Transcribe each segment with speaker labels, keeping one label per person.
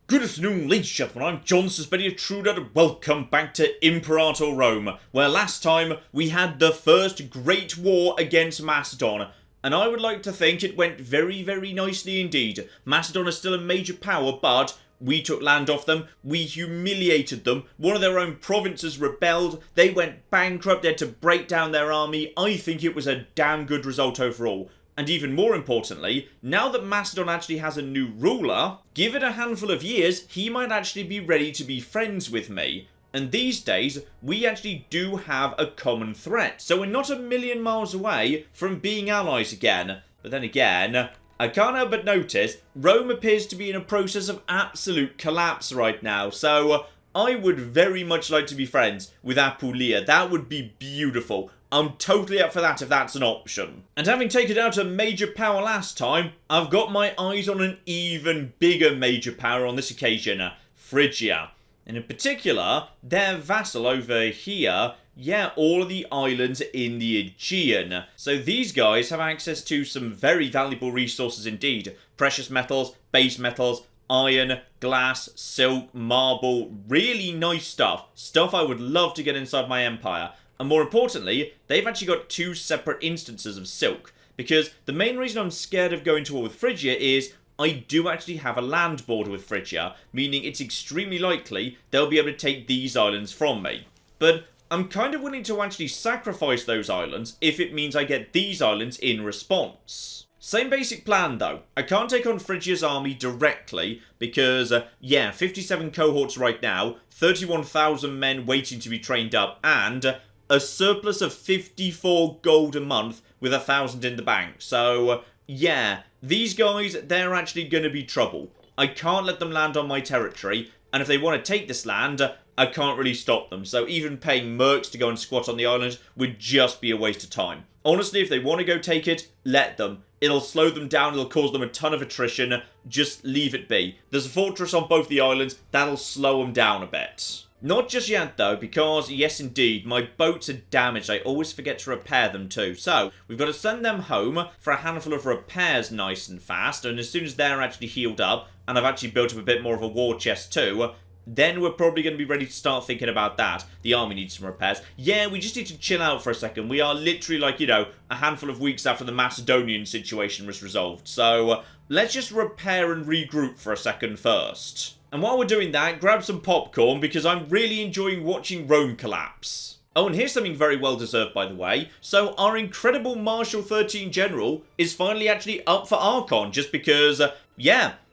Speaker 1: Good afternoon, ladies and gentlemen, I'm John Suspediatruder and welcome back to Imperator Rome, where last time we had the first great war against Macedon, and I would like to think it went very, very nicely indeed. Macedon is still a major power, but we took land off them, we humiliated them, one of their own provinces rebelled, they went bankrupt, they had to break down their army. I think it was a damn good result overall. And even more importantly, now that Macedon actually has a new ruler, give it a handful of years, he might actually be ready to be friends with me. And these days, we actually do have a common threat. So we're not a million miles away from being allies again. But then again, I can't help but notice, Rome appears to be in a process of absolute collapse right now. So I would very much like to be friends with Apulia. That would be beautiful. I'm totally up for that if that's an option. And having taken out a major power last time, I've got my eyes on an even bigger major power on this occasion, Phrygia. And in particular, their vassal over here, yeah, all of the islands in the Aegean. So these guys have access to some very valuable resources indeed. Precious metals, base metals, iron, glass, silk, marble, really nice stuff. Stuff I would love to get inside my empire. And more importantly, they've actually got two separate instances of silk. Because the main reason I'm scared of going to war with Phrygia is I do actually have a land border with Phrygia, meaning it's extremely likely they'll be able to take these islands from me. But I'm kind of willing to actually sacrifice those islands if it means I get these islands in response. Same basic plan though. I can't take on Phrygia's army directly because, 57 cohorts right now, 31,000 men waiting to be trained up, and a surplus of 54 gold a month with 1,000 in the bank. So, yeah, these guys, they're actually going to be trouble. I can't let them land on my territory, and if they want to take this land, I can't really stop them. So even paying mercs to go and squat on the island would just be a waste of time. Honestly, if they want to go take it, let them. It'll slow them down, it'll cause them a ton of attrition. Just leave it be. There's a fortress on both the islands, that'll slow them down a bit. Not just yet though, because yes indeed, my boats are damaged. I always forget to repair them too. So, we've got to send them home for a handful of repairs nice and fast. And as soon as they're actually healed up, and I've actually built up a bit more of a war chest too, then we're probably going to be ready to start thinking about that. The army needs some repairs. Yeah, we just need to chill out for a second. We are literally like, a handful of weeks after the Macedonian situation was resolved. So, let's just repair and regroup for a second first. And while we're doing that, grab some popcorn because I'm really enjoying watching Rome collapse. Oh, and here's something very well deserved, by the way. So, our incredible Marshal 13 General is finally actually up for Archon just because,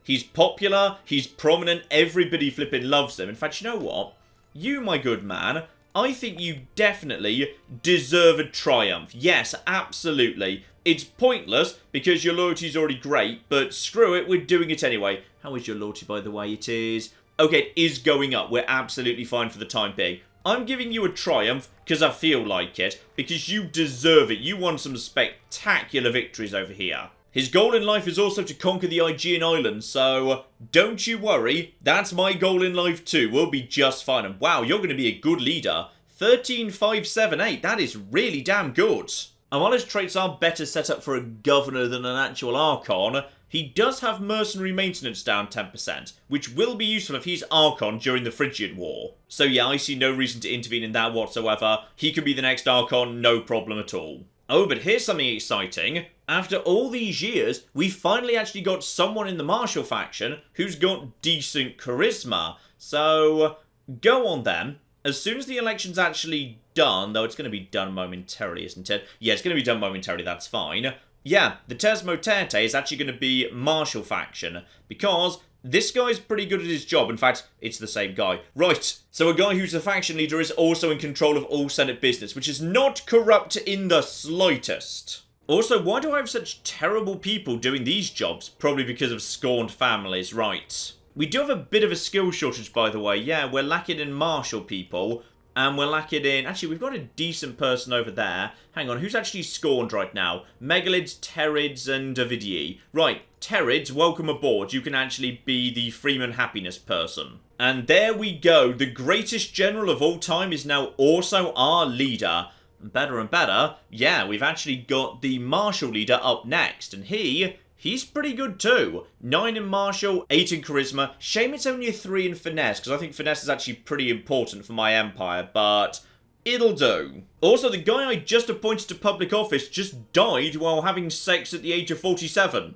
Speaker 1: he's popular, he's prominent, everybody flipping loves him. In fact, you know what? You, my good man, I think you definitely deserve a triumph. Yes, absolutely. It's pointless because your loyalty's already great, but screw it, we're doing it anyway. How is your loyalty, by the way? It is... Okay, it is going up. We're absolutely fine for the time being. I'm giving you a triumph because I feel like it, because you deserve it. You won some spectacular victories over here. His goal in life is also to conquer the Aegean Islands, so don't you worry. That's my goal in life too. We'll be just fine. And wow, you're going to be a good leader. 13,578, that is really damn good. And while his traits are better set up for a governor than an actual Archon, he does have mercenary maintenance down 10%, which will be useful if he's Archon during the Phrygian War. So yeah, I see no reason to intervene in that whatsoever. He could be the next Archon, no problem at all. Oh, but here's something exciting. After all these years, we finally actually got someone in the Marshal faction who's got decent charisma. So, go on then. As soon as the election's actually done, though it's going to be done momentarily, isn't it? Yeah, it's going to be done momentarily, that's fine. Yeah, the Tesmo Terte is actually going to be Marshal faction, because this guy's pretty good at his job. In fact, it's the same guy. Right, so a guy who's the faction leader is also in control of all Senate business, which is not corrupt in the slightest. Also, why do I have such terrible people doing these jobs? Probably because of scorned families, right. We do have a bit of a skill shortage, by the way. Yeah, we're lacking in martial people, and we're lacking in... Actually, we've got a decent person over there. Hang on, who's actually scorned right now? Megalids, Terrids, and Ovidii. Right, Terrids, welcome aboard. You can actually be the Freeman Happiness person. And there we go. The greatest general of all time is now also our leader. And better, yeah, we've actually got the martial leader up next. And he he's pretty good too. 9 in martial, 8 in charisma. Shame it's only a 3 in finesse, because I think finesse is actually pretty important for my empire, but it'll do. Also, the guy I just appointed to public office just died while having sex at the age of 47.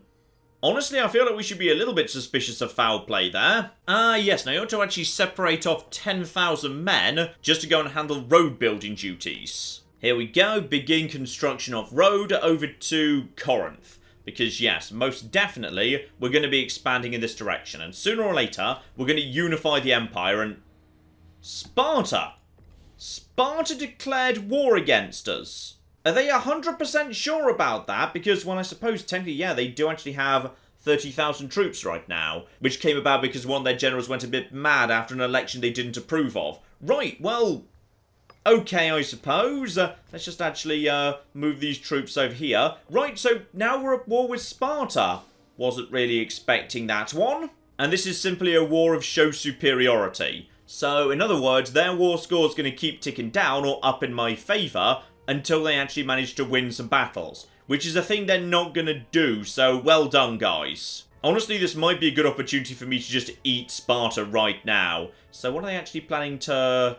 Speaker 1: Honestly, I feel like we should be a little bit suspicious of foul play there. Yes, now you ought to actually separate off 10,000 men just to go and handle road building duties. Here we go, begin construction of road over to Corinth. Because yes, most definitely, we're going to be expanding in this direction. And sooner or later, we're going to unify the empire and... Sparta! Sparta declared war against us. Are they 100% sure about that? Because, well, I suppose technically, yeah, they do actually have 30,000 troops right now. Which came about because one of their generals went a bit mad after an election they didn't approve of. Right, well... Okay, I suppose. Let's just actually move these troops over here. Right, so now we're at war with Sparta. Wasn't really expecting that one. And this is simply a war of show superiority. So, in other words, their war score is going to keep ticking down or up in my favour until they actually manage to win some battles. Which is a thing they're not going to do, so well done, guys. Honestly, this might be a good opportunity for me to just eat Sparta right now. So what are they actually planning to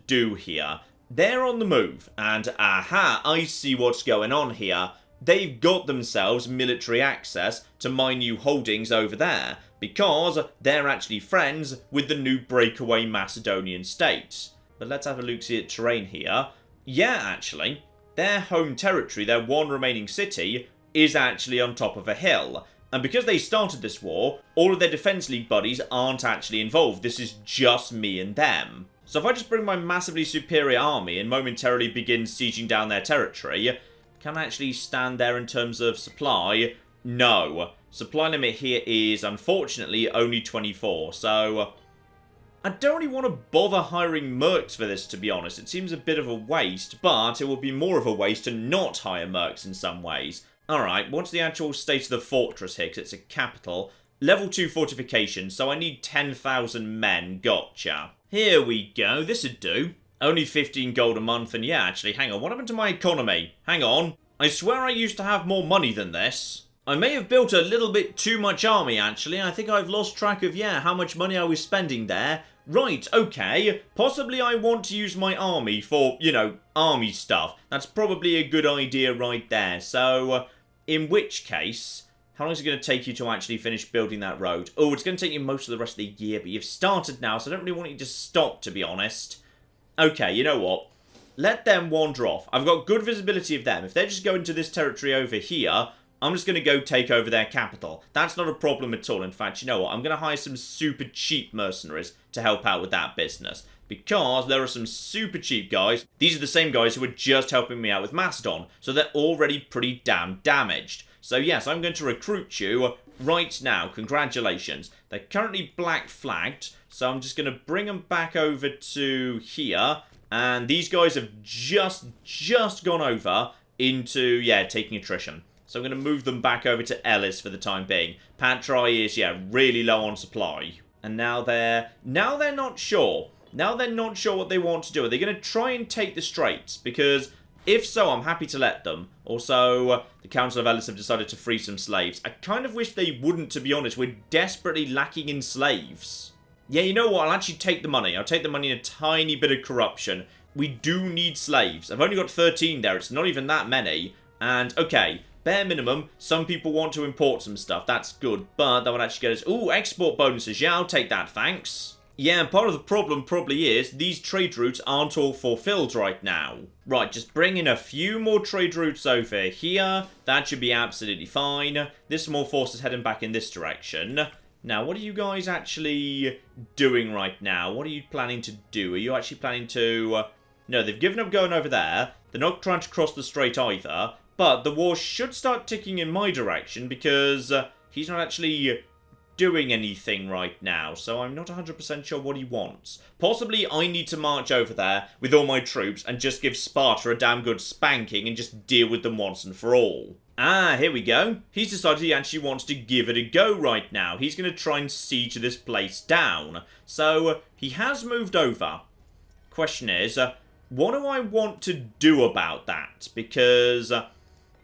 Speaker 1: do here? They're on the move, and aha, I see what's going on here. They've got themselves military access to my new holdings over there, because they're actually friends with the new breakaway Macedonian states. But let's have a look-see at terrain here. Yeah, actually, their home territory, their one remaining city, is actually on top of a hill. And because they started this war, all of their Defence League buddies aren't actually involved. This is just me and them. So if I just bring my massively superior army and momentarily begin sieging down their territory, can I actually stand there in terms of supply? No. Supply limit here is, unfortunately, only 24, so... I don't really want to bother hiring mercs for this, to be honest. It seems a bit of a waste, but it would be more of a waste to not hire mercs in some ways. Alright, what's the actual state of the fortress here, because it's a capital? Level 2 fortification, so I need 10,000 men, gotcha. Here we go, this'd do. Only 15 gold a month, and yeah, actually, hang on, what happened to my economy? Hang on, I swear I used to have more money than this. I may have built a little bit too much army, actually. I think I've lost track of, yeah, how much money I was spending there. Right, okay, possibly I want to use my army for, you know, army stuff. That's probably a good idea right there. So, in which case... How long is it going to take you to actually finish building that road? Oh, it's going to take you most of the rest of the year, but you've started now, so I don't really want you to stop, to be honest. Okay, you know what? Let them wander off. I've got good visibility of them. If they're just going to this territory over here, I'm just going to go take over their capital. That's not a problem at all. In fact, you know what? I'm going to hire some super cheap mercenaries to help out with that business. Because there are some super cheap guys. These are the same guys who were just helping me out with Macedon, so they're already pretty damn damaged. So yes, I'm going to recruit you right now. Congratulations. They're currently black flagged, so I'm just going to bring them back over to here. And these guys have just gone over into, yeah, taking attrition. So I'm going to move them back over to Ellis for the time being. Patrai is, yeah, really low on supply. And now they're not sure. Now they're not sure what they want to do. Are they going to try and take the Straits? Because... if so, I'm happy to let them. Also, the Council of Ellis have decided to free some slaves. I kind of wish they wouldn't, to be honest. We're desperately lacking in slaves. Yeah, you know what? I'll actually take the money. I'll take the money in a tiny bit of corruption. We do need slaves. I've only got 13 there. It's not even that many. And, okay, bare minimum, some people want to import some stuff. That's good, but that would actually get us... ooh, export bonuses. Yeah, I'll take that, thanks. Yeah, and part of the problem probably is these trade routes aren't all fulfilled right now. Right, just bring in a few more trade routes over here. That should be absolutely fine. There's some more forces heading back in this direction. Now, what are you guys actually doing right now? What are you planning to do? Are you actually planning to... no, they've given up going over there. They're not trying to cross the strait either. But the war should start ticking in my direction because he's not actually... doing anything right now, so I'm not 100% sure what he wants. Possibly I need to march over there with all my troops and just give Sparta a damn good spanking and just deal with them once and for all. Ah, here we go. He's decided he actually wants to give it a go right now. He's going to try and siege this place down. So, he has moved over. Question is, what do I want to do about that? Because...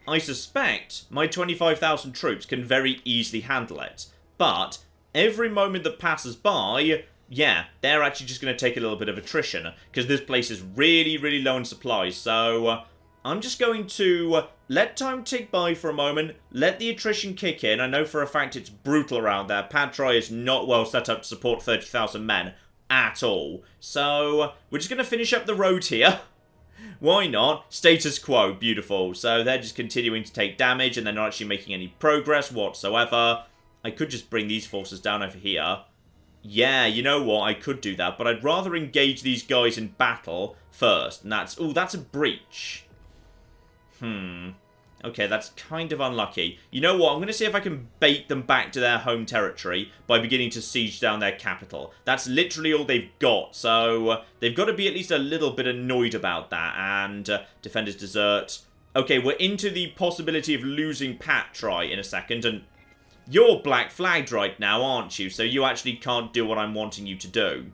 Speaker 1: I suspect my 25,000 troops can very easily handle it. But every moment that passes by, yeah, they're actually just going to take a little bit of attrition, because this place is really, really low on supplies. So I'm just going to let time tick by for a moment, let the attrition kick in. I know for a fact it's brutal around there. Patri is not well set up to support 30,000 men at all. So we're just going to finish up the road here. Why not? Status quo. Beautiful. So they're just continuing to take damage, and they're not actually making any progress whatsoever. I could just bring these forces down over here. Yeah, you know what? I could do that, but I'd rather engage these guys in battle first. And that's... Ooh, that's a breach. Okay, that's kind of unlucky. You know what? I'm going to see if I can bait them back to their home territory by beginning to siege down their capital. That's literally all they've got, so they've got to be at least a little bit annoyed about that. And defenders desert. Okay, we're into the possibility of losing Patri in a second, and you're black flagged right now, aren't you? So you actually can't do what I'm wanting you to do.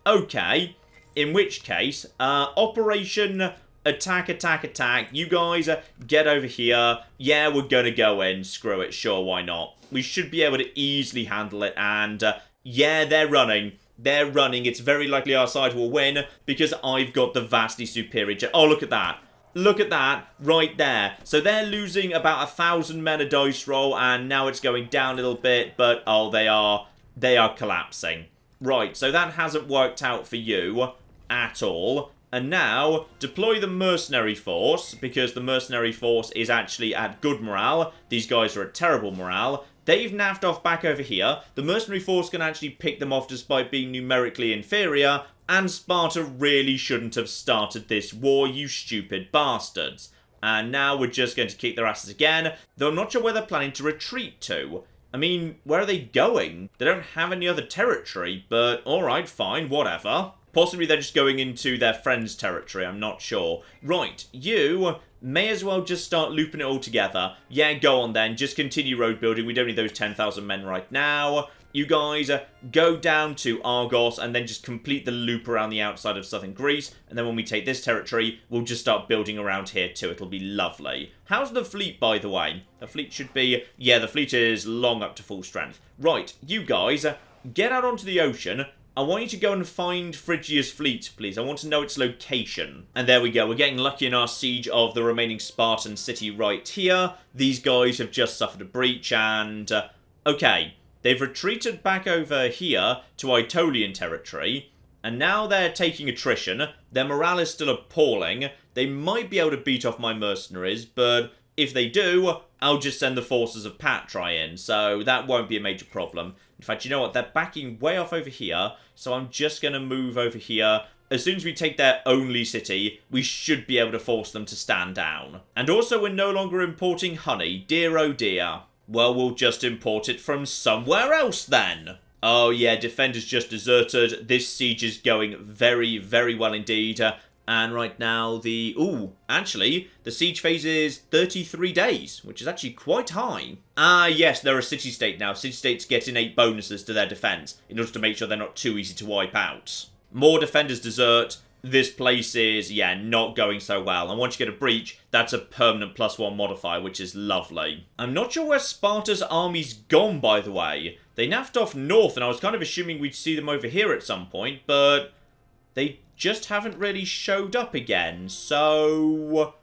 Speaker 1: Okay, in which case, Operation... Attack, attack, attack. You guys, get over here. Yeah, we're gonna go in. Screw it. Sure, why not? We should be able to easily handle it. And, yeah, they're running. They're running. It's very likely our side will win because I've got the vastly superior... Oh, look at that. Look at that right there. So they're losing about 1,000 men a dice roll, and now it's going down a little bit. But, oh, they are collapsing. Right, so that hasn't worked out for you at all. And now, deploy the mercenary force, because the mercenary force is actually at good morale. These guys are at terrible morale. They've naffed off back over here. The mercenary force can actually pick them off despite being numerically inferior. And Sparta really shouldn't have started this war, you stupid bastards. And now we're just going to kick their asses again, though I'm not sure where they're planning to retreat to. I mean, where are they going? They don't have any other territory, but alright, fine, whatever. Possibly they're just going into their friend's territory, I'm not sure. Right, you may as well just start looping it all together. Yeah, go on then, just continue road building. We don't need those 10,000 men right now. You guys go down to Argos and then just complete the loop around the outside of southern Greece. And then when we take this territory, we'll just start building around here too. It'll be lovely. How's the fleet, by the way? The fleet should be... Yeah, the fleet is long up to full strength. Right, you guys, get out onto the ocean. I want you to go and find Phrygia's fleet, please. I want to know its location. And there we go. We're getting lucky in our siege of the remaining Spartan city right here. These guys have just suffered a breach and... okay, they've retreated back over here to Aetolian territory. And now they're taking attrition. Their morale is still appalling. They might be able to beat off my mercenaries, but if they do, I'll just send the forces of Patri in. So that won't be a major problem. In fact, you know what? They're backing way off over here, so I'm just going to move over here. As soon as we take their only city, we should be able to force them to stand down. And also, we're no longer importing honey. Dear oh dear. Well, we'll just import it from somewhere else then. Oh yeah, defenders just deserted. This siege is going very, very well indeed. And right now the... Ooh, actually, the siege phase is 33 days, which is actually quite high. Ah, yes, they're a city-state now. City-states get innate bonuses to their defense in order to make sure they're not too easy to wipe out. More defenders desert. This place is, yeah, not going so well. And once you get a breach, that's a permanent +1 modifier, which is lovely. I'm not sure where Sparta's army's gone, by the way. They naffed off north, and I was kind of assuming we'd see them over here at some point, but they just haven't really showed up again, so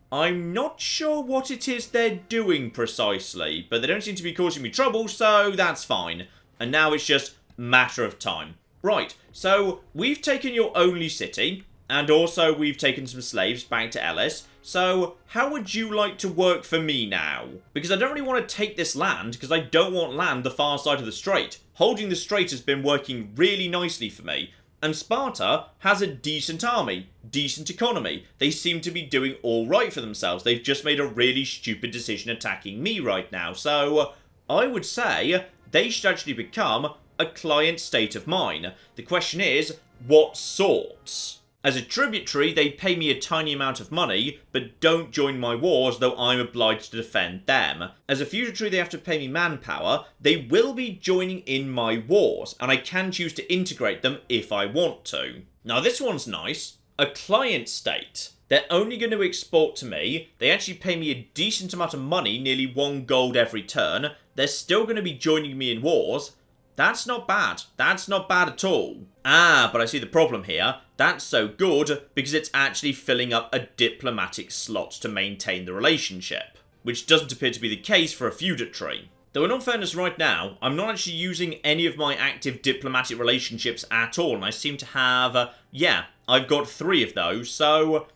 Speaker 1: I'm not sure what it is they're doing precisely, but they don't seem to be causing me trouble, so that's fine. And now it's just a matter of time. Right, so we've taken your only city, and also we've taken some slaves back to Ellis, so how would you like to work for me now? Because I don't really want to take this land, because I don't want land the far side of the strait. Holding the strait has been working really nicely for me. And Sparta has a decent army, decent economy. They seem to be doing all right for themselves. They've just made a really stupid decision attacking me right now. So I would say they should actually become a client state of mine. The question is, what sort? As a tributary, they pay me a tiny amount of money, but don't join my wars, though I'm obliged to defend them. As a feudatory, they have to pay me manpower. They will be joining in my wars, and I can choose to integrate them if I want to. Now, this one's nice. A client state. They're only going to export to me. They actually pay me a decent amount of money, nearly 1 gold every turn. They're still going to be joining me in wars. That's not bad. That's not bad at all. Ah, but I see the problem here. That's so good because it's actually filling up a diplomatic slot to maintain the relationship, which doesn't appear to be the case for a feudatory. Though in all fairness right now, I'm not actually using any of my active diplomatic relationships at all, and I seem to have, yeah, I've got 3 of those, so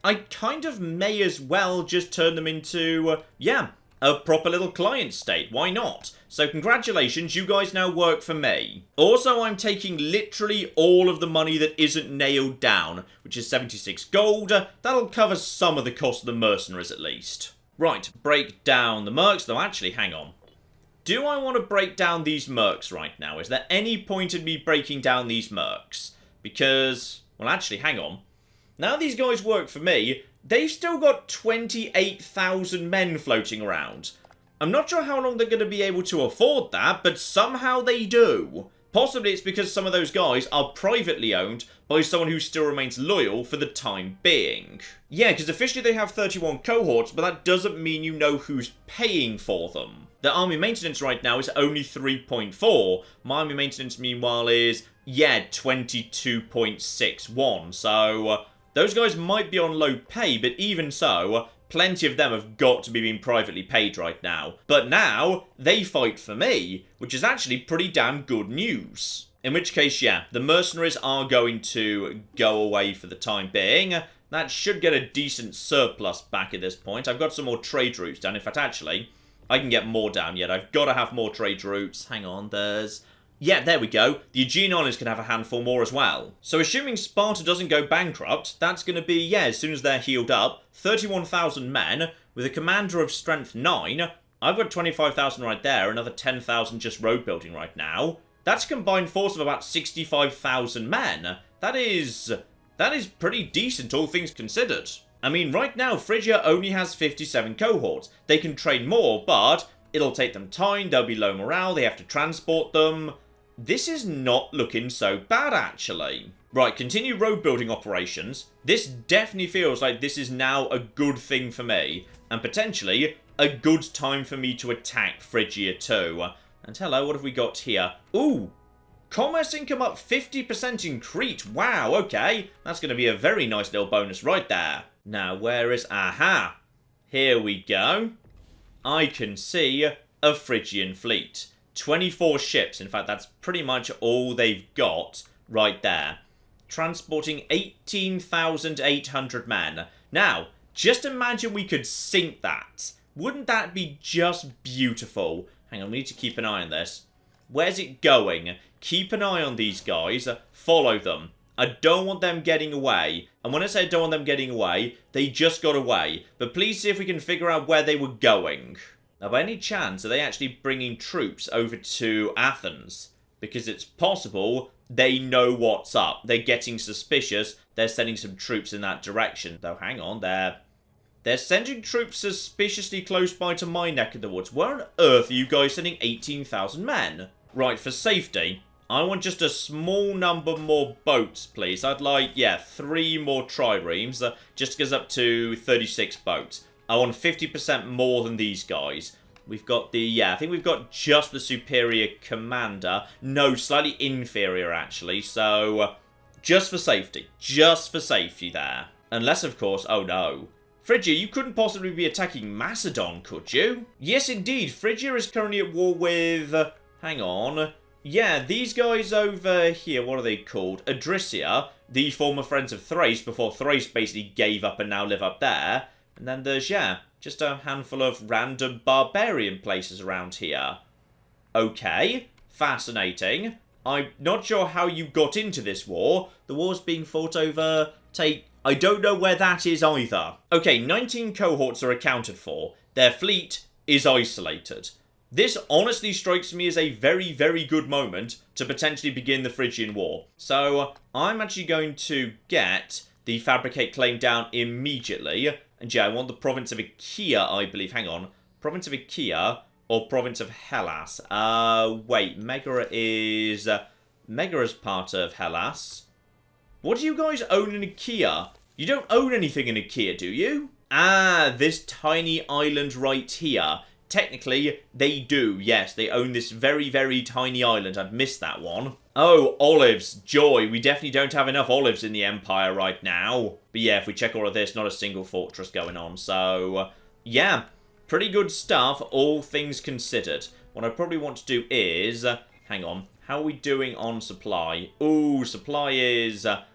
Speaker 1: I kind of may as well just turn them into, yeah, a proper little client state. Why not? So congratulations, you guys now work for me. Also, I'm taking literally all of the money that isn't nailed down, which is 76 gold. That'll cover some of the cost of the mercenaries at least. Right, break down the mercs, though actually, hang on. Do I want to break down these mercs right now? Is there any point in me breaking down these mercs? Because, well actually, hang on. Now these guys work for me, they've still got 28,000 men floating around. I'm not sure how long they're going to be able to afford that, but somehow they do. Possibly it's because some of those guys are privately owned by someone who still remains loyal for the time being. Yeah, because officially they have 31 cohorts, but that doesn't mean you know who's paying for them. The army maintenance right now is only 3.4. My army maintenance, meanwhile, is, yeah, 22.61. So, those guys might be on low pay, but even so, plenty of them have got to be being privately paid right now. But now, they fight for me, which is actually pretty damn good news. In which case, yeah, the mercenaries are going to go away for the time being. That should get a decent surplus back at this point. I've got some more trade routes down. In fact, actually, I can get more down yet. I've got to have more trade routes. Hang on, there's... yeah, there we go. The Aegean Islands can have a handful more as well. So assuming Sparta doesn't go bankrupt, that's going to be, yeah, as soon as they're healed up, 31,000 men with a commander of strength 9. I've got 25,000 right there, another 10,000 just road building right now. That's a combined force of about 65,000 men. That is pretty decent, all things considered. I mean, right now, Phrygia only has 57 cohorts. They can train more, but it'll take them time, they'll be low morale, they have to transport them. This is not looking so bad, actually. Right, continue road building operations. This definitely feels like this is now a good thing for me, and potentially a good time for me to attack Phrygia too. And hello, what have we got here? Ooh! Commerce income up 50% in Crete. Wow, okay. That's going to be a very nice little bonus right there. Now, where is... aha! Here we go. I can see a Phrygian fleet. 24 ships. In fact, that's pretty much all they've got right there. Transporting 18,800 men. Now, just imagine we could sink that. Wouldn't that be just beautiful? Hang on, we need to keep an eye on this. Where's it going? Keep an eye on these guys. Follow them. I don't want them getting away. And when I say I don't want them getting away, they just got away. But please see if we can figure out where they were going. Now, by any chance, are they actually bringing troops over to Athens? Because it's possible they know what's up. They're getting suspicious. They're sending some troops in that direction. Though, hang on, they're sending troops suspiciously close by to my neck of the woods. Where on earth are you guys sending 18,000 men? Right, for safety, I want just a small number more boats, please. I'd like, yeah, 3 more triremes. Just goes up to 36 boats. I want 50% more than these guys. We've got the, yeah, I think we've got just the superior commander. No, slightly inferior, actually. So, just for safety. Just for safety there. Unless, of course, oh no. Phrygia, you couldn't possibly be attacking Macedon, could you? Yes, indeed. Phrygia is currently at war with... hang on. Yeah, these guys over here, what are they called? Adrisia, the former friends of Thrace, before Thrace basically gave up and now live up there. And then there's, yeah, just a handful of random barbarian places around here. Okay, fascinating. I'm not sure how you got into this war. The war's being fought over... I don't know where that is either. Okay, 19 cohorts are accounted for. Their fleet is isolated. This honestly strikes me as a very, very good moment to potentially begin the Phrygian War. So, I'm actually going to get the Fabricate claim down immediately. And yeah, I want the province of Achaia, I believe. Hang on. Province of Achaia or province of Hellas? Wait. Megara is part of Hellas. What do you guys own in Achaia? You don't own anything in Achaia, do you? Ah, this tiny island right here. Technically, they do. Yes, they own this very, very tiny island. I'd missed that one. Oh, olives. Joy. We definitely don't have enough olives in the Empire right now. But yeah, if we check all of this, not a single fortress going on. So, yeah, pretty good stuff, all things considered. What I probably want to do is... hang on. How are we doing on supply? Ooh, supply is... a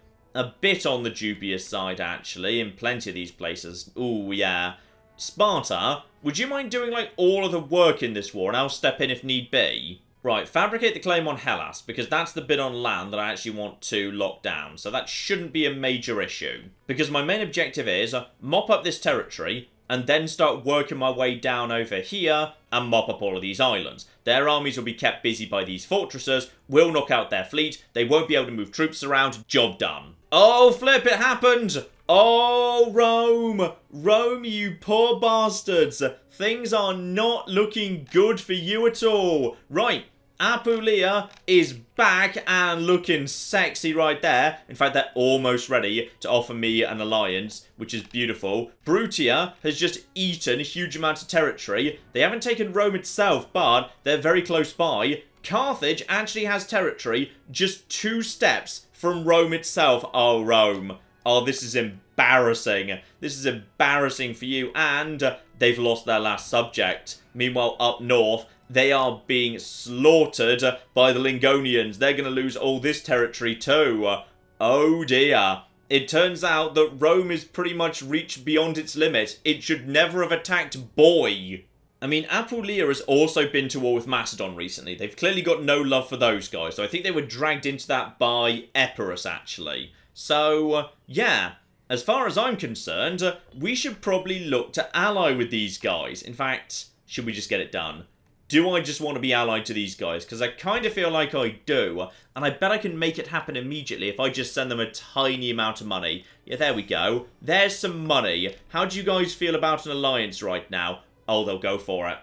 Speaker 1: bit on the dubious side, actually, in plenty of these places. Ooh, yeah. Sparta, would you mind doing, like, all of the work in this war, and I'll step in if need be? Right, fabricate the claim on Hellas, because that's the bit on land that I actually want to lock down, so that shouldn't be a major issue. Because my main objective is mop up this territory, and then start working my way down over here, and mop up all of these islands. Their armies will be kept busy by these fortresses, we'll knock out their fleet, they won't be able to move troops around, job done. Oh, flip, it happened! Oh, Rome! Rome, you poor bastards! Things are not looking good for you at all. Right, Apulia is back and looking sexy right there. In fact, they're almost ready to offer me an alliance, which is beautiful. Brutia has just eaten a huge amount of territory. They haven't taken Rome itself, but they're very close by. Carthage actually has territory just 2 steps from Rome itself. Oh, Rome. Oh, this is embarrassing. This is embarrassing for you. And they've lost their last subject. Meanwhile, up north, they are being slaughtered by the Lingonians. They're going to lose all this territory too. Oh dear. It turns out that Rome is pretty much reached beyond its limit. It should never have attacked Boy. I mean, Apulia has also been to war with Macedon recently. They've clearly got no love for those guys. So I think they were dragged into that by Epirus, actually. So, yeah. As far as I'm concerned, we should probably look to ally with these guys. In fact, should we just get it done? Do I just want to be allied to these guys? Because I kind of feel like I do. And I bet I can make it happen immediately if I just send them a tiny amount of money. Yeah, there we go. There's some money. How do you guys feel about an alliance right now? Oh, they'll go for it.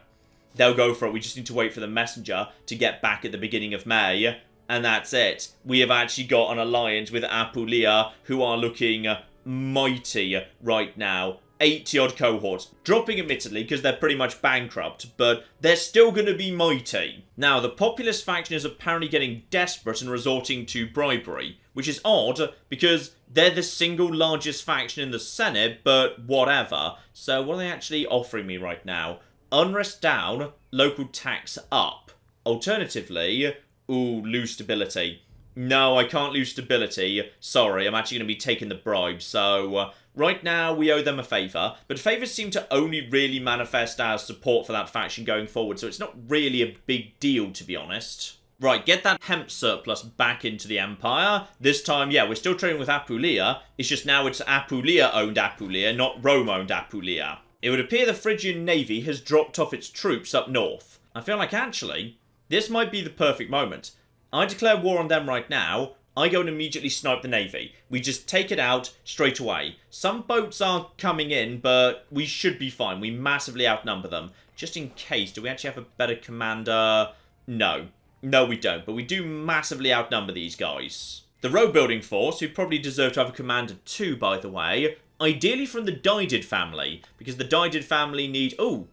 Speaker 1: They'll go for it. We just need to wait for the messenger to get back at the beginning of May. And that's it. We have actually got an alliance with Apulia, who are looking mighty right now. 80-odd cohorts. Dropping, admittedly, because they're pretty much bankrupt, but they're still going to be mighty. Now, the populist faction is apparently getting desperate and resorting to bribery, which is odd, because they're the single largest faction in the Senate, but whatever. So, what are they actually offering me right now? Unrest down, local tax up. Alternatively, ooh, lose stability. No, I can't lose stability. Sorry, I'm actually going to be taking the bribe, so... right now, we owe them a favour, but favours seem to only really manifest as support for that faction going forward, so it's not really a big deal, to be honest. Right, get that hemp surplus back into the Empire. This time, yeah, we're still trading with Apulia. It's just now it's Apulia-owned Apulia, not Rome-owned Apulia. It would appear the Phrygian navy has dropped off its troops up north. I feel like, actually, this might be the perfect moment. I declare war on them right now. I go and immediately snipe the navy. We just take it out straight away. Some boats are coming in, but we should be fine. We massively outnumber them. Just in case, do we actually have a better commander? No. No, we don't, but we do massively outnumber these guys. The road building force, who probably deserve to have a commander too, by the way, ideally from the Didid family, because the Didid family need... ooh.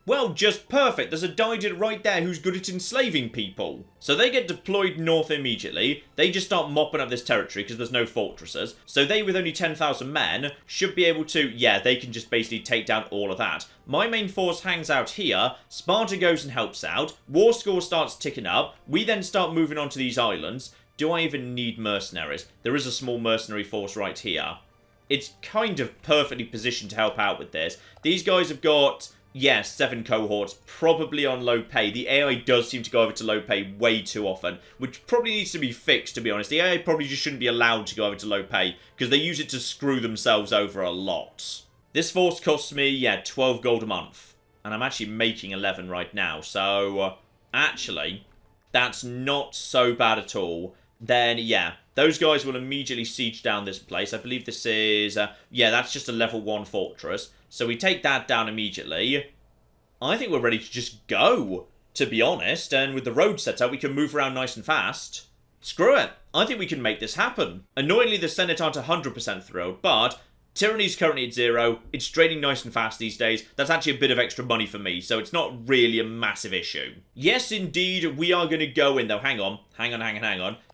Speaker 1: Well, just perfect. There's a Didid right there who's good at enslaving people. So they get deployed north immediately. They just start mopping up this territory because there's no fortresses. So they, with only 10,000 men, should be able to... yeah, they can just basically take down all of that. My main force hangs out here. Sparta goes and helps out. War score starts ticking up. We then start moving on to these islands. Do I even need mercenaries? There is a small mercenary force right here. It's kind of perfectly positioned to help out with this. These guys have got... yes, 7 cohorts, probably on low pay. The AI does seem to go over to low pay way too often, which probably needs to be fixed, to be honest. The AI probably just shouldn't be allowed to go over to low pay, because they use it to screw themselves over a lot. This force costs me, yeah, 12 gold a month. And I'm actually making 11 right now, so... actually, that's not so bad at all. Then, yeah, those guys will immediately siege down this place. I believe this is... yeah, that's just a level 1 fortress. So we take that down immediately. I think we're ready to just go, to be honest. And with the road set up, we can move around nice and fast. Screw it. I think we can make this happen. Annoyingly, the Senate aren't 100% thrilled, but Tyranny's currently at 0. It's draining nice and fast these days. That's actually a bit of extra money for me, so it's not really a massive issue. Yes, indeed, we are going to go in, though. Hang on.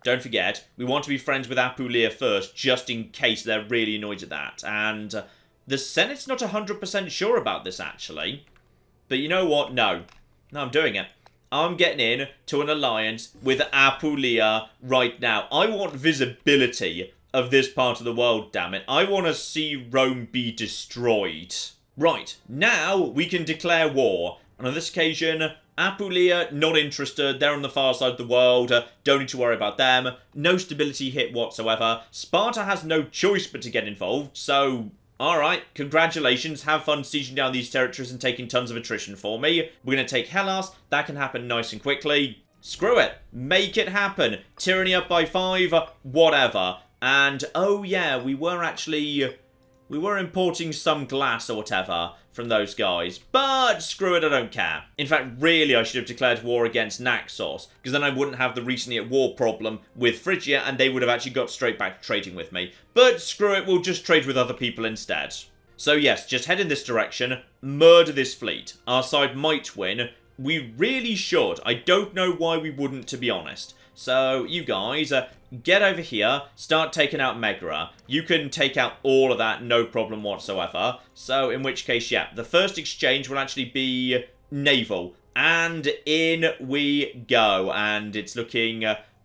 Speaker 1: Don't forget, we want to be friends with Apulia first, just in case they're really annoyed at that. And the Senate's not 100% sure about this, actually. But you know what? No, I'm doing it. I'm getting in to an alliance with Apulia right now. I want visibility of this part of the world, damn it. I want to see Rome be destroyed. Right, now we can declare war. And on this occasion, Apulia, not interested. They're on the far side of the world. Don't need to worry about them. No stability hit whatsoever. Sparta has no choice but to get involved, so alright, congratulations. Have fun sieging down these territories and taking tons of attrition for me. We're going to take Hellas. That can happen nice and quickly. Screw it. Make it happen. Tyranny up by 5. Whatever. And, oh yeah, we were importing some glass or whatever from those guys. But, screw it, I don't care. In fact, really, I should have declared war against Naxos, because then I wouldn't have the recently at war problem with Phrygia, and they would have actually got straight back to trading with me. But, screw it, we'll just trade with other people instead. So yes, just head in this direction, murder this fleet. Our side might win. We really should. I don't know why we wouldn't, to be honest. So, you guys, get over here, start taking out Megara. You can take out all of that, no problem whatsoever. So, in which case, yeah, the first exchange will actually be naval. And in we go. And it's looking,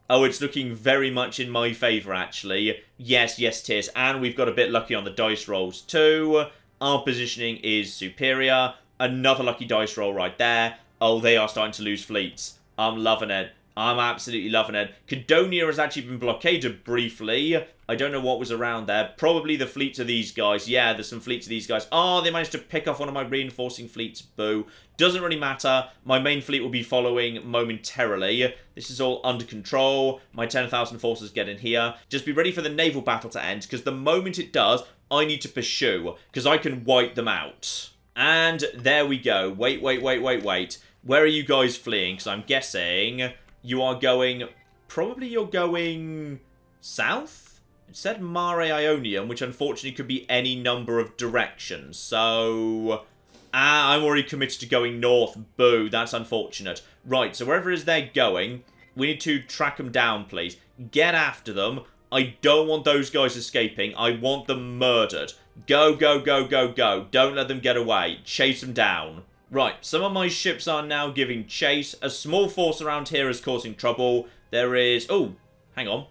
Speaker 1: it's looking very much in my favour, actually. Yes, it is. And we've got a bit lucky on the dice rolls, too. Our positioning is superior. Another lucky dice roll right there. Oh, they are starting to lose fleets. I'm loving it. I'm absolutely loving it. Cadonia has actually been blockaded briefly. I don't know what was around there. Probably the fleets of these guys. Yeah, there's some fleets of these guys. Oh, they managed to pick off one of my reinforcing fleets. Boo. Doesn't really matter. My main fleet will be following momentarily. This is all under control. My 10,000 forces get in here. Just be ready for the naval battle to end, because the moment it does, I need to pursue, because I can wipe them out. And there we go. Wait. Where are you guys fleeing? Because I'm guessing you are going, probably you're going south? It said Mare Ionium, which unfortunately could be any number of directions. So, I'm already committed to going north. Boo, that's unfortunate. Right, so wherever it is they're going, we need to track them down, please. Get after them. I don't want those guys escaping. I want them murdered. Go. Don't let them get away. Chase them down. Right, some of my ships are now giving chase. A small force around here is causing trouble. There is... Oh, hang on.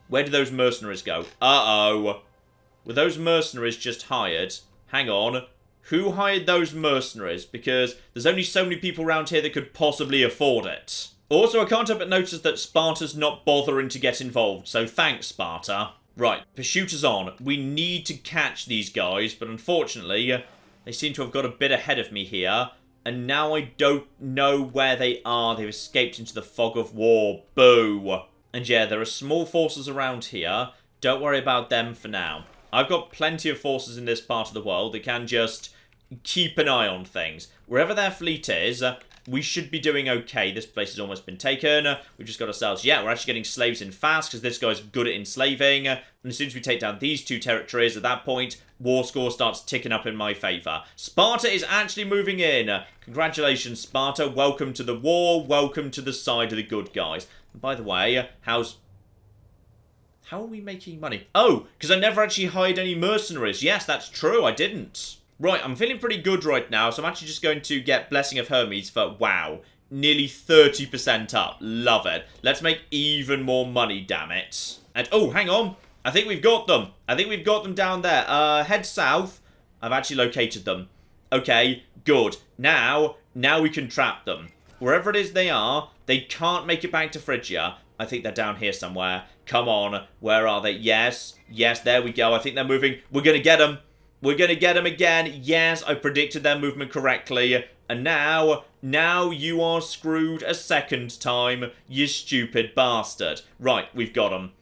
Speaker 1: Where did those mercenaries go? Uh-oh. Were those mercenaries just hired? Hang on. Who hired those mercenaries? Because there's only so many people around here that could possibly afford it. Also, I can't help but notice that Sparta's not bothering to get involved, so thanks, Sparta. Right, pursuit is on. We need to catch these guys, but unfortunately, they seem to have got a bit ahead of me here. And now I don't know where they are. They've escaped into the fog of war. Boo. And yeah, there are small forces around here. Don't worry about them for now. I've got plenty of forces in this part of the world that can just keep an eye on things. Wherever their fleet is, we should be doing okay. This place has almost been taken. We've just got ourselves... Yeah, we're actually getting slaves in fast because this guy's good at enslaving. And as soon as we take down these two territories, at that point, war score starts ticking up in my favour. Sparta is actually moving in. Congratulations, Sparta. Welcome to the war. Welcome to the side of the good guys. And by the way, how are we making money? Oh, because I never actually hired any mercenaries. Yes, that's true. I didn't. Right, I'm feeling pretty good right now, so I'm actually just going to get Blessing of Hermes for, wow, nearly 30% up. Love it. Let's make even more money, damn it. And, oh, hang on. I think we've got them. I think we've got them down there. Head south. I've actually located them. Okay, good. Now we can trap them. Wherever it is they are, they can't make it back to Phrygia. I think they're down here somewhere. Come on. Where are they? Yes, there we go. I think they're moving. We're going to get them. We're going to get them again. Yes, I predicted their movement correctly. And now you are screwed a second time, you stupid bastard. Right, we've got them.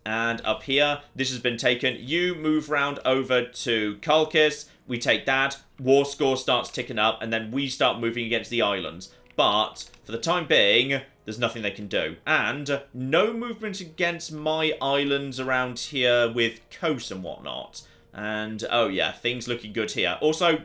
Speaker 1: And up here, this has been taken. You move round over to Kalkis. We take that. War score starts ticking up. And then we start moving against the islands. But for the time being, there's nothing they can do. And no movement against my islands around here with Kos and whatnot. And, oh yeah, things looking good here. Also,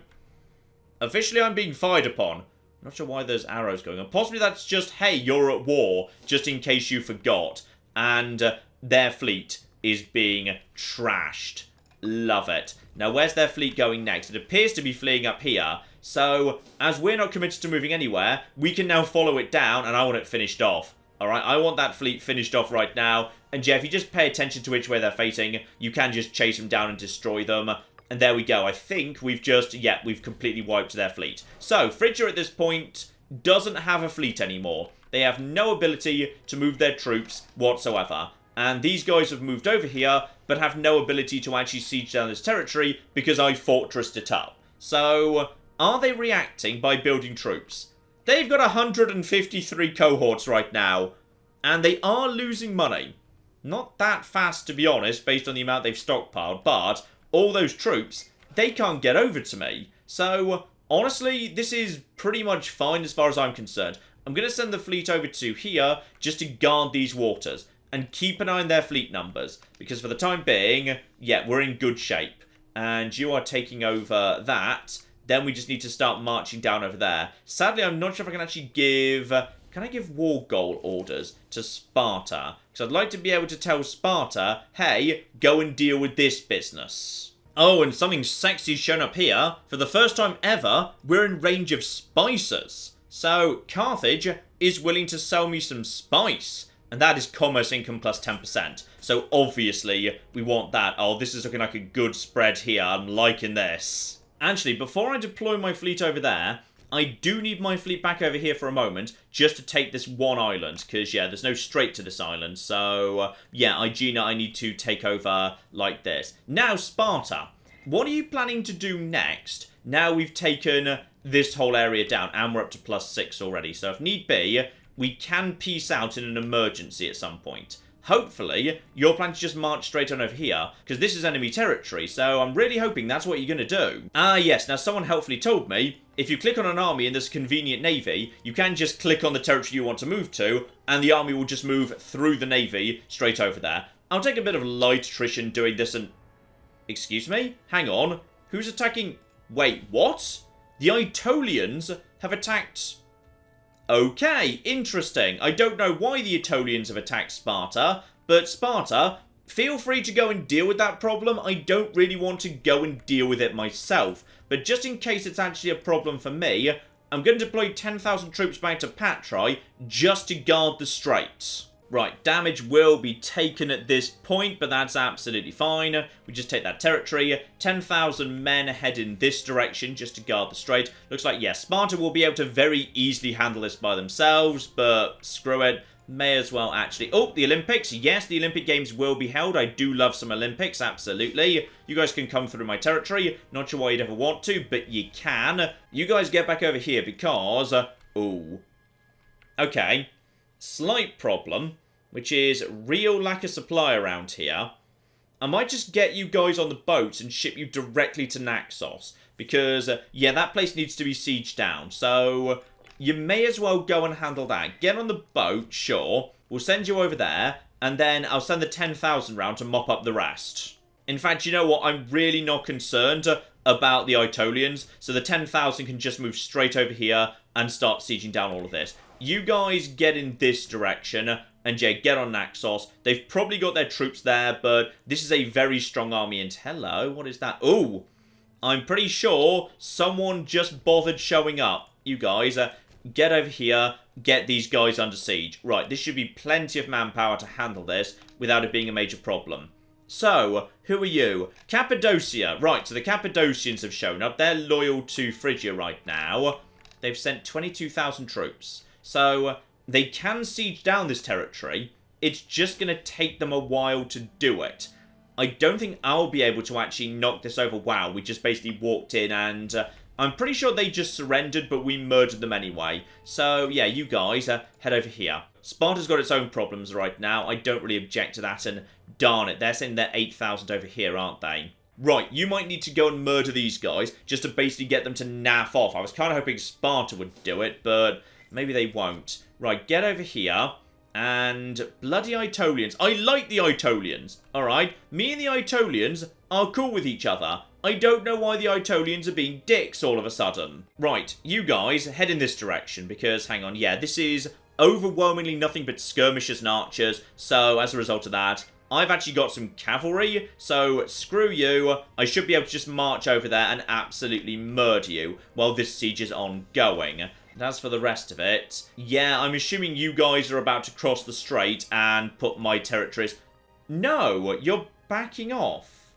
Speaker 1: officially I'm being fired upon. Not sure why there's arrows going on. Possibly that's just, hey, you're at war, just in case you forgot. And their fleet is being trashed. Love it. Now, where's their fleet going next? It appears to be fleeing up here. So, as we're not committed to moving anywhere, we can now follow it down, and I want it finished off. Alright, I want that fleet finished off right now. And yeah, if you just pay attention to which way they're facing, you can just chase them down and destroy them. And there we go. I think we've just, yeah, we've completely wiped their fleet. So, Phrygia at this point doesn't have a fleet anymore. They have no ability to move their troops whatsoever. And these guys have moved over here, but have no ability to actually siege down this territory because I fortressed it up. So, are they reacting by building troops? They've got 153 cohorts right now, and they are losing money. Not that fast, to be honest, based on the amount they've stockpiled, but all those troops, they can't get over to me. So, honestly, this is pretty much fine as far as I'm concerned. I'm going to send the fleet over to here just to guard these waters and keep an eye on their fleet numbers, because for the time being, yeah, we're in good shape. And you are taking over that. Then we just need to start marching down over there. Sadly, I'm not sure if I can actually give... Can I give war goal orders to Sparta? Because I'd like to be able to tell Sparta, hey, go and deal with this business. Oh, and something sexy's shown up here. For the first time ever, we're in range of spices. So, Carthage is willing to sell me some spice. And that is commerce income plus 10%. So, obviously, we want that. Oh, this is looking like a good spread here. I'm liking this. Actually, before I deploy my fleet over there, I do need my fleet back over here for a moment, just to take this one island, because, yeah, there's no strait to this island, so, yeah, Aegina I need to take over like this. Now, Sparta, what are you planning to do next? Now we've taken this whole area down, and we're up to +6 already, so if need be, we can peace out in an emergency at some point. Hopefully, you're planning to just march straight on over here, because this is enemy territory, so I'm really hoping that's what you're going to do. Ah, yes, now someone helpfully told me, if you click on an army in this convenient navy, you can just click on the territory you want to move to, and the army will just move through the navy straight over there. I'll take a bit of light attrition doing this and... Excuse me? Hang on. Who's attacking... Wait, what? The Aetolians have attacked... Okay, interesting. I don't know why the Aetolians have attacked Sparta, but Sparta, feel free to go and deal with that problem. I don't really want to go and deal with it myself, but just in case it's actually a problem for me, I'm going to deploy 10,000 troops back to Patrai just to guard the straits. Right, damage will be taken at this point, but that's absolutely fine. We just take that territory. 10,000 men head in this direction just to guard the strait. Looks like, yes, Sparta will be able to very easily handle this by themselves, but screw it. May as well actually... Oh, the Olympics. Yes, the Olympic Games will be held. I do love some Olympics, absolutely. You guys can come through my territory. Not sure why you'd ever want to, but you can. You guys get back over here because... oh. Okay. Slight problem, which is real lack of supply around here. I might just get you guys on the boats and ship you directly to Naxos, because, yeah, that place needs to be sieged down, so you may as well go and handle that. Get on the boat, sure, we'll send you over there, and then I'll send the 10,000 round to mop up the rest. In fact, you know what, I'm really not concerned about the Aetolians, so the 10,000 can just move straight over here and start sieging down all of this. You guys get in this direction, and yeah, get on Naxos. They've probably got their troops there, but this is a very strong army. And hello, what is that? Ooh, I'm pretty sure someone just bothered showing up. You guys, get over here, get these guys under siege. Right, this should be plenty of manpower to handle this without it being a major problem. So, who are you? Cappadocia. Right, so the Cappadocians have shown up. They're loyal to Phrygia right now. They've sent 22,000 troops. So, they can siege down this territory. It's just going to take them a while to do it. I don't think I'll be able to actually knock this over. Wow, we just basically walked in and... I'm pretty sure they just surrendered, but we murdered them anyway. So, yeah, you guys, head over here. Sparta's got its own problems right now. I don't really object to that, and darn it, they're sending their 8,000 over here, aren't they? Right, you might need to go and murder these guys, just to basically get them to naff off. I was kind of hoping Sparta would do it, but maybe they won't. Right, get over here. And bloody Aetolians. I like the Aetolians. Alright, me and the Aetolians are cool with each other. I don't know why the Aetolians are being dicks all of a sudden. Right, you guys, head in this direction, because, hang on, yeah, this is overwhelmingly nothing but skirmishers and archers, so as a result of that, I've actually got some cavalry, so screw you. I should be able to just march over there and absolutely murder you while this siege is ongoing. And as for the rest of it, yeah, I'm assuming you guys are about to cross the strait and put my territories... No, you're backing off.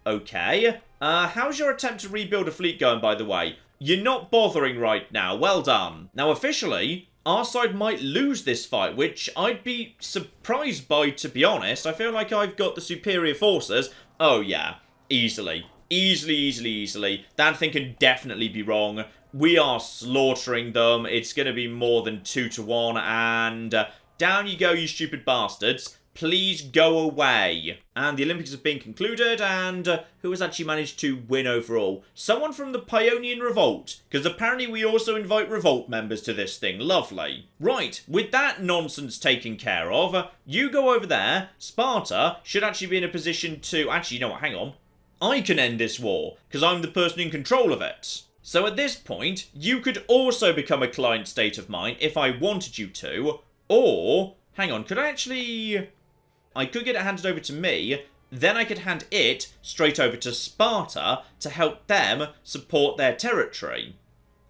Speaker 1: Okay. How's your attempt to rebuild a fleet going, by the way? You're not bothering right now. Well done. Now, officially, our side might lose this fight, which I'd be surprised by, to be honest. I feel like I've got the superior forces. Oh, yeah. Easily. Easily. That thing can definitely be wrong. We are slaughtering them. It's going to be more than 2-1, and down you go, you stupid bastards. Please go away. And the Olympics have been concluded, and who has actually managed to win overall? Someone from the Paeonian Revolt, because apparently we also invite revolt members to this thing. Lovely. Right, with that nonsense taken care of, you go over there. Sparta should actually be in a position to... Actually, you know what, hang on. I can end this war, because I'm the person in control of it. So at this point, you could also become a client state of mine if I wanted you to, or... Hang on, could I actually... I could get it handed over to me, then I could hand it straight over to Sparta to help them support their territory.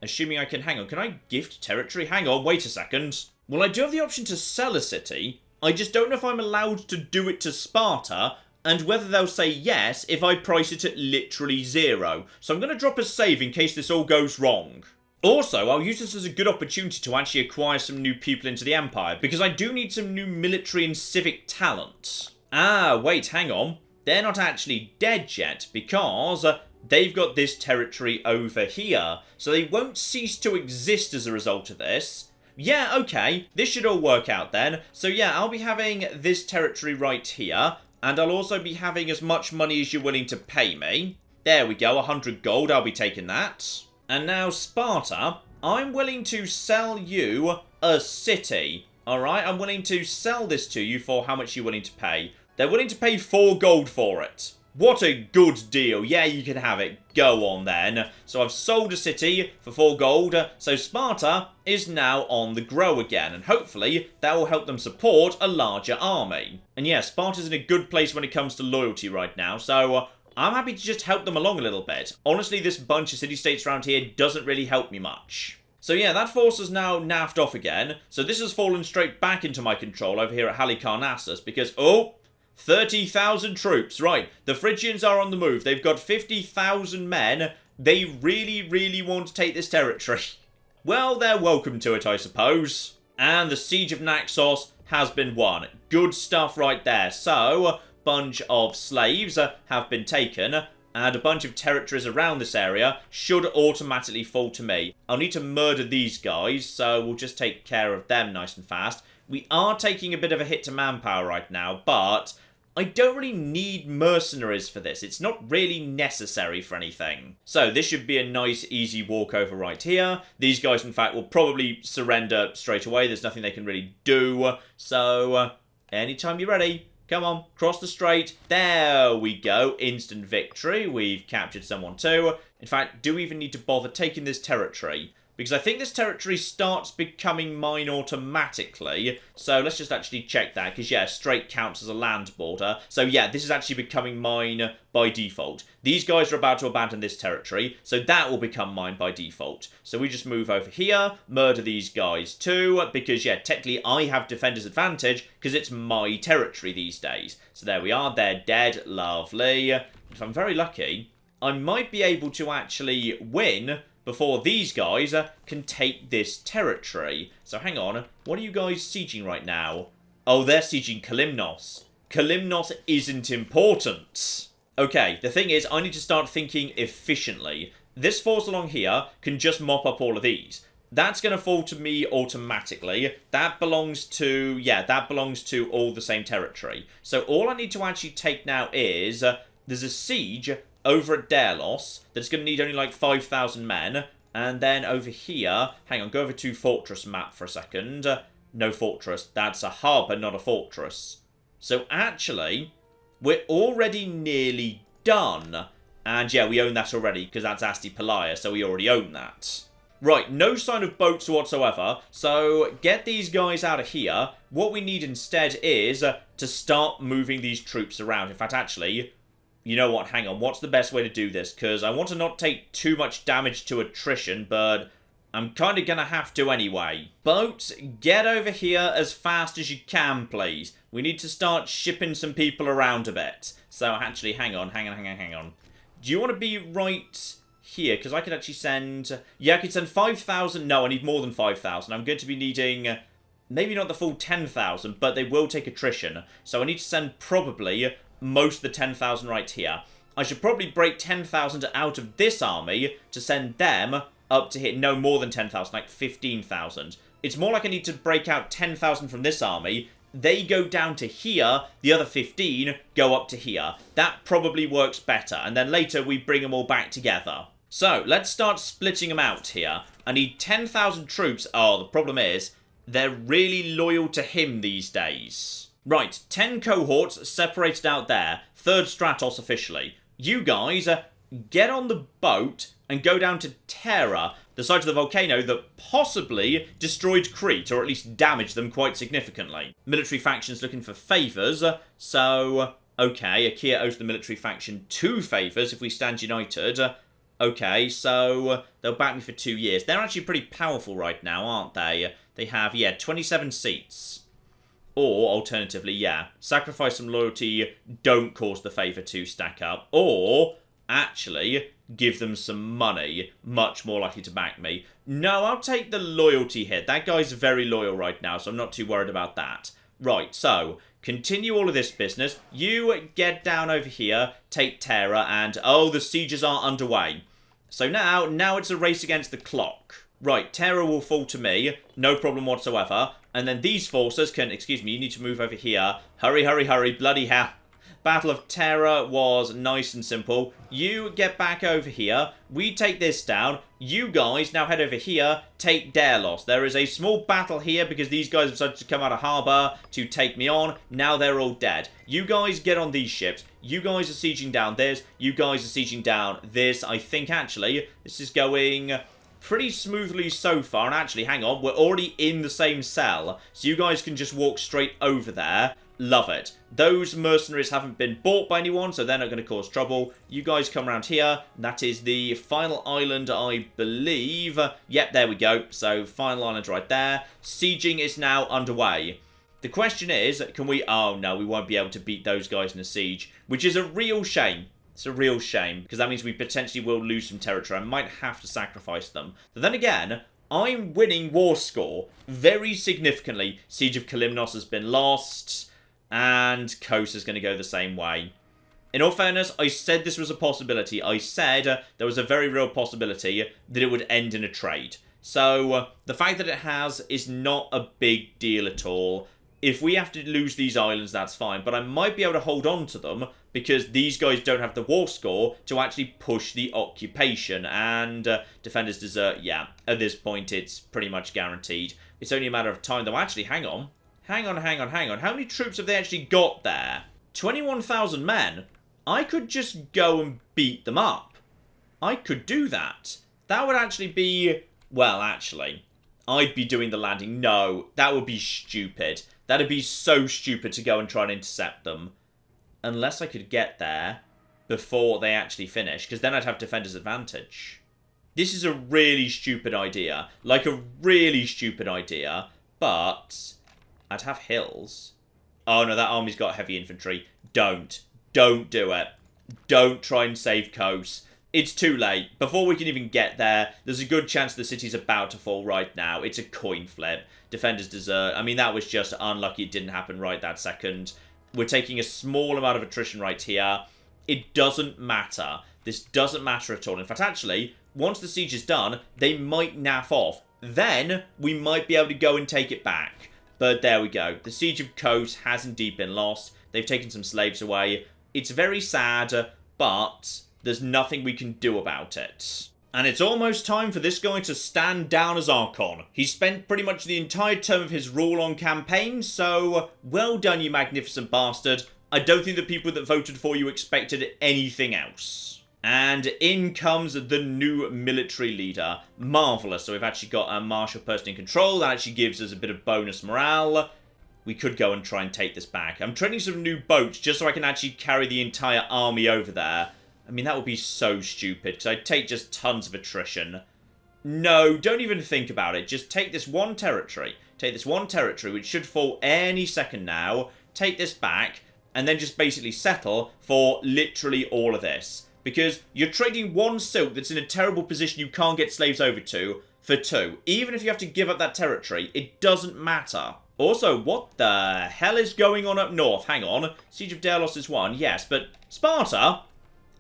Speaker 1: Assuming I can... Hang on, can I gift territory? Hang on, wait a second. Well, I do have the option to sell a city. I just don't know if I'm allowed to do it to Sparta, and whether they'll say yes if I price it at literally 0. So I'm going to drop a save in case this all goes wrong. Also, I'll use this as a good opportunity to actually acquire some new people into the Empire, because I do need some new military and civic talent. Ah, wait, hang on. They're not actually dead yet, because they've got this territory over here, so they won't cease to exist as a result of this. Yeah, okay, this should all work out then. So yeah, I'll be having this territory right here, and I'll also be having as much money as you're willing to pay me. There we go, 100 gold, I'll be taking that. And now, Sparta, I'm willing to sell you a city. Alright, I'm willing to sell this to you for how much you're willing to pay. They're willing to pay 4 gold for it. What a good deal. Yeah, you can have it. Go on then. So I've sold a city for 4 gold. So Sparta is now on the grow again. And hopefully that will help them support a larger army. And yeah, Sparta's in a good place when it comes to loyalty right now. So... I'm happy to just help them along a little bit. Honestly, this bunch of city-states around here doesn't really help me much. So yeah, that force is now naffed off again. So this has fallen straight back into my control over here at Halicarnassus because, oh, 30,000 troops. Right, the Phrygians are on the move. They've got 50,000 men. They really want to take this territory. Well, they're welcome to it, I suppose. And the Siege of Naxos has been won. Good stuff right there. So... bunch of slaves have been taken, and a bunch of territories around this area should automatically fall to me. I'll need to murder these guys, so we'll just take care of them nice and fast. We are taking a bit of a hit to manpower right now, but I don't really need mercenaries for this. It's not really necessary for anything. So this should be a nice, easy walkover right here. These guys, in fact, will probably surrender straight away. There's nothing they can really do. So, anytime you're ready. Come on, cross the strait. There we go. Instant victory. We've captured someone too. In fact, do we even need to bother taking this territory? Because I think this territory starts becoming mine automatically. So let's just actually check that. Because yeah, strait counts as a land border. So yeah, this is actually becoming mine by default. These guys are about to abandon this territory. So that will become mine by default. So we just move over here. Murder these guys too. Because yeah, technically I have defender's advantage. Because it's my territory these days. So there we are. They're dead. Lovely. If I'm very lucky, I might be able to actually win before these guys can take this territory. So hang on, what are you guys sieging right now? Oh, they're sieging Kalymnos. Kalymnos isn't important. Okay, the thing is, I need to start thinking efficiently. This force along here can just mop up all of these. That's going to fall to me automatically. That belongs to, yeah, that belongs to all the same territory. So all I need to actually take now is, there's a siege over at Delos that's going to need only like 5,000 men. And then over here, hang on, go over to fortress map for a second. No fortress, that's a harbour, not a fortress. So actually, we're already nearly done. And yeah, we own that already, because that's Asti Pelaya, so we already own that. Right, no sign of boats whatsoever, so get these guys out of here. What we need instead is to start moving these troops around. In fact, actually, you know what, hang on, what's the best way to do this? Because I want to not take too much damage to attrition, but I'm kind of going to have to anyway. Boats, get over here as fast as you can, please. We need to start shipping some people around a bit. So actually, hang on. Do you want to be right here? Because I could actually send... Yeah, I could send 5,000. No, I need more than 5,000. I'm going to be needing... Maybe not the full 10,000, but they will take attrition. So I need to send probably most of the 10,000 right here. I should probably break 10,000 out of this army to send them up to here. No, more than 10,000, like 15,000. It's more like I need to break out 10,000 from this army. They go down to here, the other 15 go up to here. That probably works better, and then later we bring them all back together. So, let's start splitting them out here. I need 10,000 troops. Oh, the problem is, they're really loyal to him these days. Right, 10 cohorts separated out there. 3rd Stratos officially. You guys, get on the boat and go down to Terra, the site of the volcano that possibly destroyed Crete, or at least damaged them quite significantly. Military factions looking for favours, so... Okay, Achaia owes the military faction 2 favours if we stand united. Okay, so they'll back me for 2 years. They're actually pretty powerful right now, aren't they? They have, yeah, 27 seats. Or, alternatively, yeah, sacrifice some loyalty, don't cause the favour to stack up. Or, actually, give them some money, much more likely to back me. No, I'll take the loyalty hit. That guy's very loyal right now, so I'm not too worried about that. Right, so, continue all of this business. You get down over here, take Terra, and, oh, the sieges are underway. So now it's a race against the clock. Right, Terra will fall to me, no problem whatsoever. And then these forces can, excuse me, you need to move over here. Hurry, hurry, hurry, bloody hell. Battle of Terra was nice and simple. You get back over here. We take this down. You guys now head over here. Take Delos. There is a small battle here because these guys have decided to come out of harbour to take me on. Now they're all dead. You guys get on these ships. You guys are sieging down this. You guys are sieging down this. I think, actually, this is going pretty smoothly so far. And actually, hang on. We're already in the same cell. So you guys can just walk straight over there. Love it. Those mercenaries haven't been bought by anyone, so they're not going to cause trouble. You guys come around here. That is the final island, I believe. Yep, there we go. So, final island right there. Sieging is now underway. The question is, can we... Oh, no, we won't be able to beat those guys in a siege, which is a real shame. It's a real shame, because that means we potentially will lose some territory. I might have to sacrifice them. But then again, I'm winning war score very significantly. Siege of Kalymnos has been lost, and Kos is going to go the same way. In all fairness, I said this was a possibility. I said there was a very real possibility that it would end in a trade. So, the fact that it has is not a big deal at all. If we have to lose these islands, that's fine. But I might be able to hold on to them because these guys don't have the war score to actually push the occupation. And defenders desert, yeah, at this point it's pretty much guaranteed. It's only a matter of time, though. Actually, hang on. Hang on. How many troops have they actually got there? 21,000 men. I could just go and beat them up. I could do that. That would actually be... Well, actually, I'd be doing the landing. No, that would be stupid. That'd be so stupid to go and try and intercept them. Unless I could get there before they actually finish, because then I'd have defender's advantage. This is a really stupid idea. Like, a really stupid idea. But I'd have hills. Oh, no, that army's got heavy infantry. Don't do it. Don't try and save Kos. It's too late. Before we can even get there, there's a good chance the city's about to fall right now. It's a coin flip. Defenders desert. I mean, that was just unlucky it didn't happen right that second. We're taking a small amount of attrition right here. It doesn't matter. This doesn't matter at all. In fact, actually, once the siege is done, they might naff off. Then, we might be able to go and take it back. But there we go. The siege of Kos has indeed been lost. They've taken some slaves away. It's very sad, but there's nothing we can do about it. And it's almost time for this guy to stand down as Archon. He spent pretty much the entire term of his rule on campaign, so well done, you magnificent bastard. I don't think the people that voted for you expected anything else. And in comes the new military leader. Marvellous. So we've actually got a martial person in control. That actually gives us a bit of bonus morale. We could go and try and take this back. I'm training some new boats just so I can actually carry the entire army over there. I mean, that would be so stupid, because I'd take just tons of attrition. No, don't even think about it. Just take this one territory. Take this one territory, which should fall any second now. Take this back, and then just basically settle for literally all of this. Because you're trading one silk that's in a terrible position you can't get slaves over to for two. Even if you have to give up that territory, it doesn't matter. Also, what the hell is going on up north? Hang on. Siege of Delos is one, yes, but Sparta?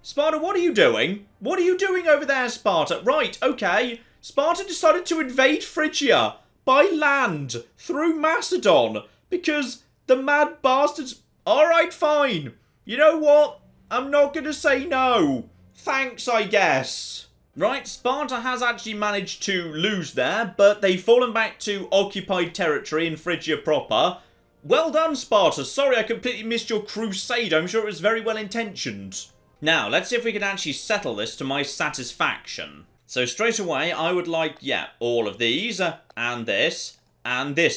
Speaker 1: Sparta, what are you doing? What are you doing over there, Sparta? Right, okay. Sparta decided to invade Phrygia by land through Macedon because the mad bastards... Alright, fine. You know what? I'm not going to say no. Thanks, I guess. Right, Sparta has actually managed to lose there, but they've fallen back to occupied territory in Phrygia proper. Well done, Sparta. Sorry, I completely missed your crusade. I'm sure it was very well intentioned. Now, let's see if we can actually settle this to my satisfaction. So straight away, I would like, yeah, all of these, and this,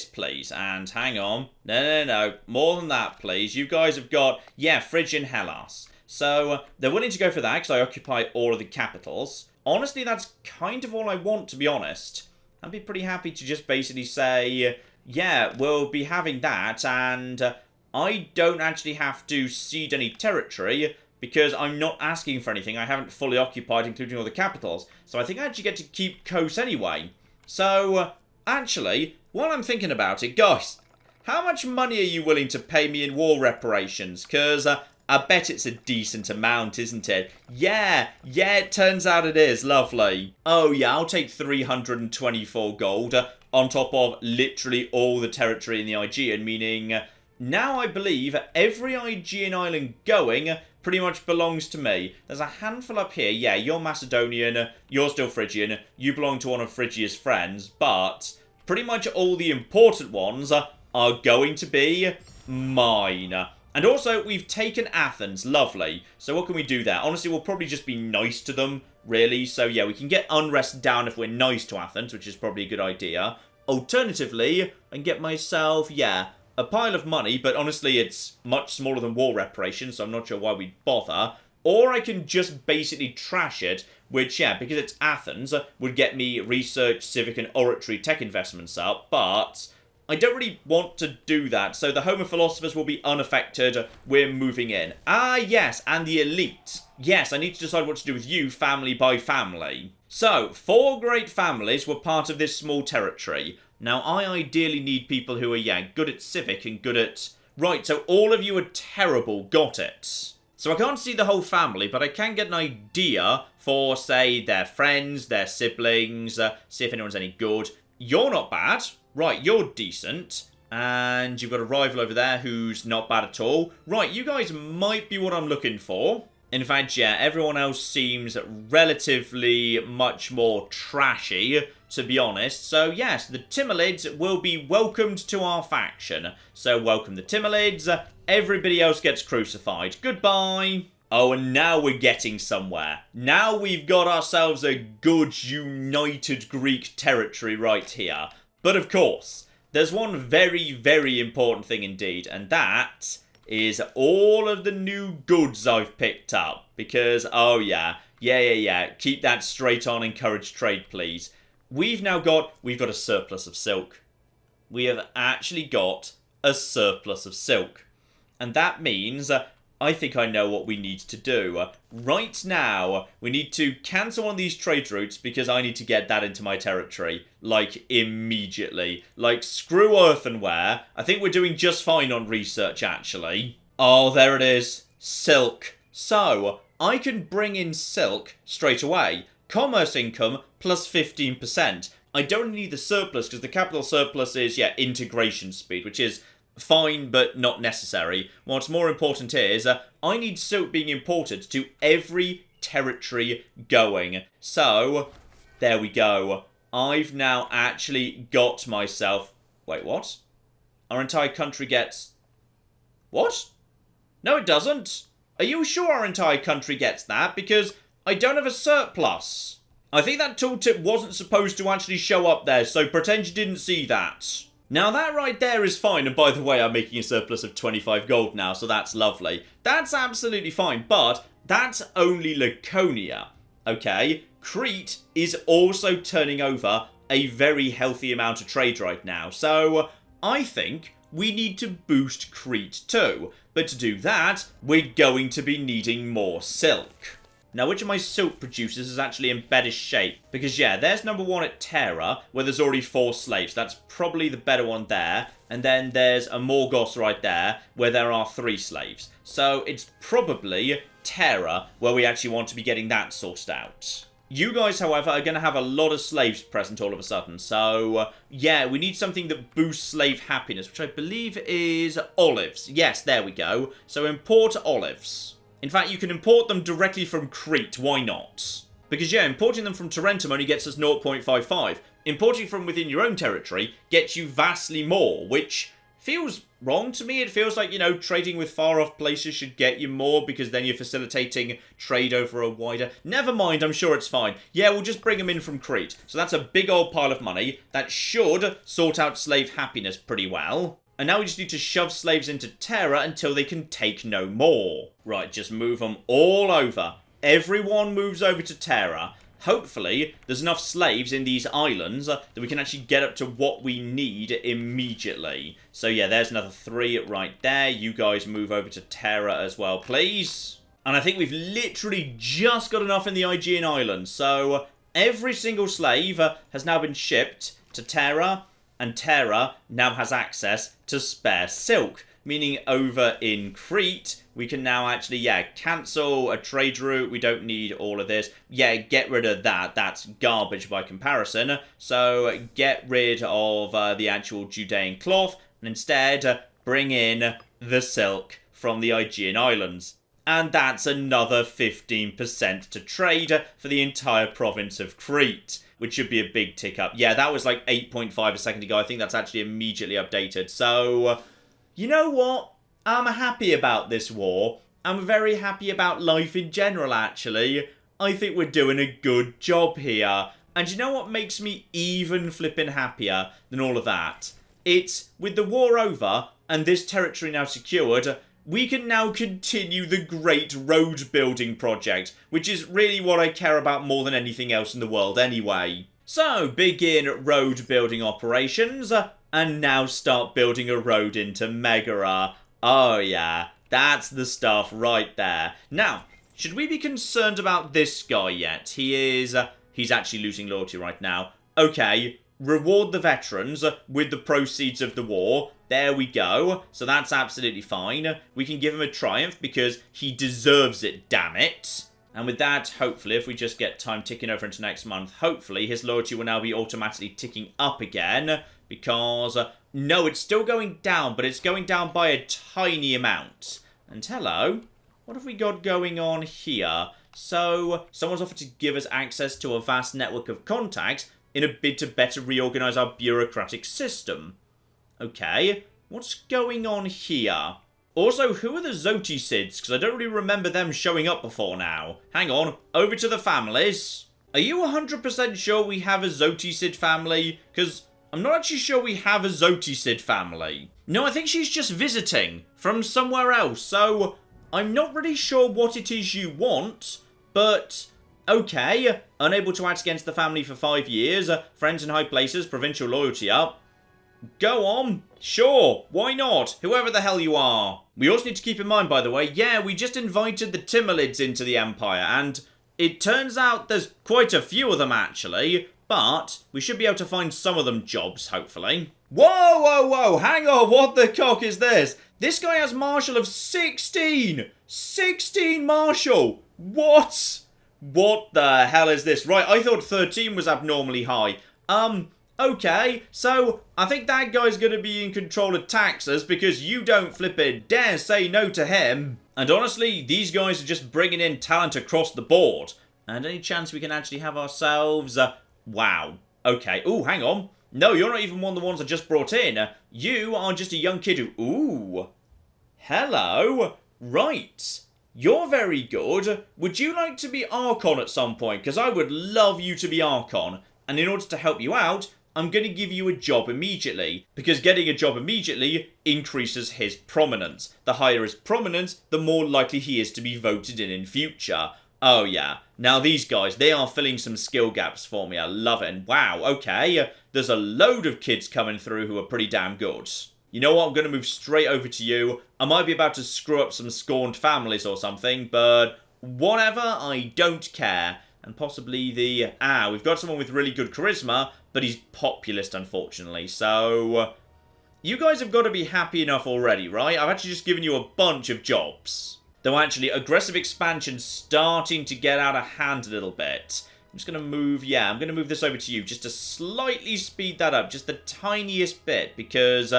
Speaker 1: please. And hang on. No. More than that, please. You guys have got, yeah, Phrygian Hellas. So they're willing to go for that because I occupy all of the capitals. Honestly, that's kind of all I want, to be honest. I'd be pretty happy to just basically say, yeah, we'll be having that, and I don't actually have to cede any territory because I'm not asking for anything. I haven't fully occupied, including all the capitals. So I think I actually get to keep Kos anyway. So, actually, while I'm thinking about it, guys, how much money are you willing to pay me in war reparations? Because I bet it's a decent amount, isn't it? Yeah, it turns out it is. Lovely. Oh, yeah, I'll take 324 gold on top of literally all the territory in the Aegean, meaning now I believe every Aegean island going pretty much belongs to me. There's a handful up here. Yeah, you're Macedonian, you're still Phrygian, you belong to one of Phrygia's friends, but pretty much all the important ones are going to be mine. And also, we've taken Athens. Lovely. So what can we do there? Honestly, we'll probably just be nice to them, really. So yeah, we can get unrest down if we're nice to Athens, which is probably a good idea. Alternatively, I can get myself, yeah, a pile of money, but honestly, it's much smaller than war reparations, so I'm not sure why we'd bother. Or I can just basically trash it, which, yeah, because it's Athens, would get me research, civic, and oratory tech investments up, but I don't really want to do that, so the home of philosophers will be unaffected. We're moving in. Ah, yes, and the elite. Yes, I need to decide what to do with you, family by family. So, 4 great families were part of this small territory. Now, I ideally need people who are, yeah, good at civic and good at... Right, so all of you are terrible. Got it. So I can't see the whole family, but I can get an idea for, say, their friends, their siblings, see if anyone's any good. You're not bad. Right, you're decent. And you've got a rival over there who's not bad at all. Right, you guys might be what I'm looking for. In fact, yeah, everyone else seems relatively much more trashy, to be honest. So, yes, the Timalids will be welcomed to our faction. So, welcome the Timalids. Everybody else gets crucified. Goodbye. Oh, and now we're getting somewhere. Now we've got ourselves a good united Greek territory right here. But, of course, there's one very, very important thing indeed, and that is all of the new goods I've picked up. Because, oh yeah, keep that straight on, encourage trade, please. We've got a surplus of silk. We have actually got a surplus of silk. And that means, I think I know what we need to do. Right now, we need to cancel one of these trade routes because I need to get that into my territory. Like, immediately. Like, screw earthenware. I think we're doing just fine on research, actually. Oh, there it is. Silk. So, I can bring in silk straight away. Commerce income plus 15%. I don't need the surplus because the capital surplus is, yeah, integration speed, which is fine, but not necessary. What's more important is, I need silk being imported to every territory going. So, there we go. I've now actually got myself... Wait, what? Our entire country gets... What? No, it doesn't. Are you sure our entire country gets that? Because I don't have a surplus. I think that tooltip wasn't supposed to actually show up there, so pretend you didn't see that. Now that right there is fine, and by the way, I'm making a surplus of 25 gold now, so that's lovely. That's absolutely fine, but that's only Laconia, okay? Crete is also turning over a very healthy amount of trade right now, so I think we need to boost Crete too. But to do that, we're going to be needing more silk. Now, which of my silk producers is actually in better shape? Because, yeah, there's number 1 at Terra, where there's already 4 slaves. That's probably the better one there. And then there's a Morgos right there, where there are 3 slaves. So, it's probably Terra, where we actually want to be getting that sourced out. You guys, however, are going to have a lot of slaves present all of a sudden. So, yeah, we need something that boosts slave happiness, which I believe is olives. Yes, there we go. So, import olives. In fact, you can import them directly from Crete, why not? Because, yeah, importing them from Tarentum only gets us 0.55. Importing from within your own territory gets you vastly more, which feels wrong to me. It feels like, you know, trading with far-off places should get you more, because then you're facilitating trade over a wider... Never mind, I'm sure it's fine. Yeah, we'll just bring them in from Crete. So that's a big old pile of money. That should sort out slave happiness pretty well. And now we just need to shove slaves into Terra until they can take no more. Right, just move them all over. Everyone moves over to Terra. Hopefully, there's enough slaves in these islands that we can actually get up to what we need immediately. So yeah, there's another 3 right there. You guys move over to Terra as well, please. And I think we've literally just got enough in the Aegean Islands. So every single slave has now been shipped to Terra. And Terra now has access to spare silk, meaning over in Crete, we can now actually, yeah, cancel a trade route. We don't need all of this. Yeah, get rid of that. That's garbage by comparison. So get rid of the actual Judean cloth and instead bring in the silk from the Aegean Islands. And that's another 15% to trade for the entire province of Crete, which should be a big tick up. Yeah, that was like 8.5 a second ago. I think that's actually immediately updated. So, you know what? I'm happy about this war. I'm very happy about life in general, actually. I think we're doing a good job here. And you know what makes me even flipping happier than all of that? It's, with the war over and this territory now secured, we can now continue the great road building project, which is really what I care about more than anything else in the world anyway. So, begin road building operations, and now start building a road into Megara. Oh yeah, that's the stuff right there. Now, should we be concerned about this guy yet? He's actually losing loyalty right now. Okay, reward the veterans with the proceeds of the war. There we go. So that's absolutely fine. We can give him a triumph because he deserves it, damn it. And with that, hopefully, if we just get time ticking over into next month, hopefully his loyalty will now be automatically ticking up again. Because, no, it's still going down, but it's going down by a tiny amount. And hello, what have we got going on here? So, someone's offered to give us access to a vast network of contacts in a bid to better reorganize our bureaucratic system. Okay, what's going on here? Also, who are the Zoticids? Because I don't really remember them showing up before now. Hang on, over to the families. Are you 100% sure we have a Zoticid family? Because I'm not actually sure we have a Zoticid family. No, I think she's just visiting from somewhere else. So, I'm not really sure what it is you want, but okay. Unable to act against the family for 5 years. Friends in high places, provincial loyalty up. Go on. Sure, why not? Whoever the hell you are. We also need to keep in mind, by the way, yeah, we just invited the Timalids into the Empire, and it turns out there's quite a few of them, actually, but we should be able to find some of them jobs, hopefully. Whoa, whoa, whoa, hang on, what the cock is this? This guy has Marshal of 16! 16 Marshal! What? What the hell is this? Right, I thought 13 was abnormally high. Okay, so I think that guy's going to be in control of taxes because you don't flippin' dare say no to him. And honestly, these guys are just bringing in talent across the board. And any chance we can actually have ourselves... wow. Okay. Ooh, hang on. No, you're not even one of the ones I just brought in. You are just a young kid who... ooh. Hello. Right. You're very good. Would you like to be Archon at some point? Because I would love you to be Archon. And in order to help you out, I'm going to give you a job immediately. Because getting a job immediately increases his prominence. The higher his prominence, the more likely he is to be voted in future. Oh yeah. Now these guys, they are filling some skill gaps for me. I love it. And wow, okay. There's a load of kids coming through who are pretty damn good. You know what? I'm going to move straight over to you. I might be about to screw up some scorned families or something, but whatever, I don't care. And possibly we've got someone with really good charisma, but he's populist, unfortunately. So, you guys have got to be happy enough already, right? I've actually just given you a bunch of jobs. Though actually, aggressive expansion's starting to get out of hand a little bit. I'm just going to move, I'm going to move this over to you just to slightly speed that up, just the tiniest bit, because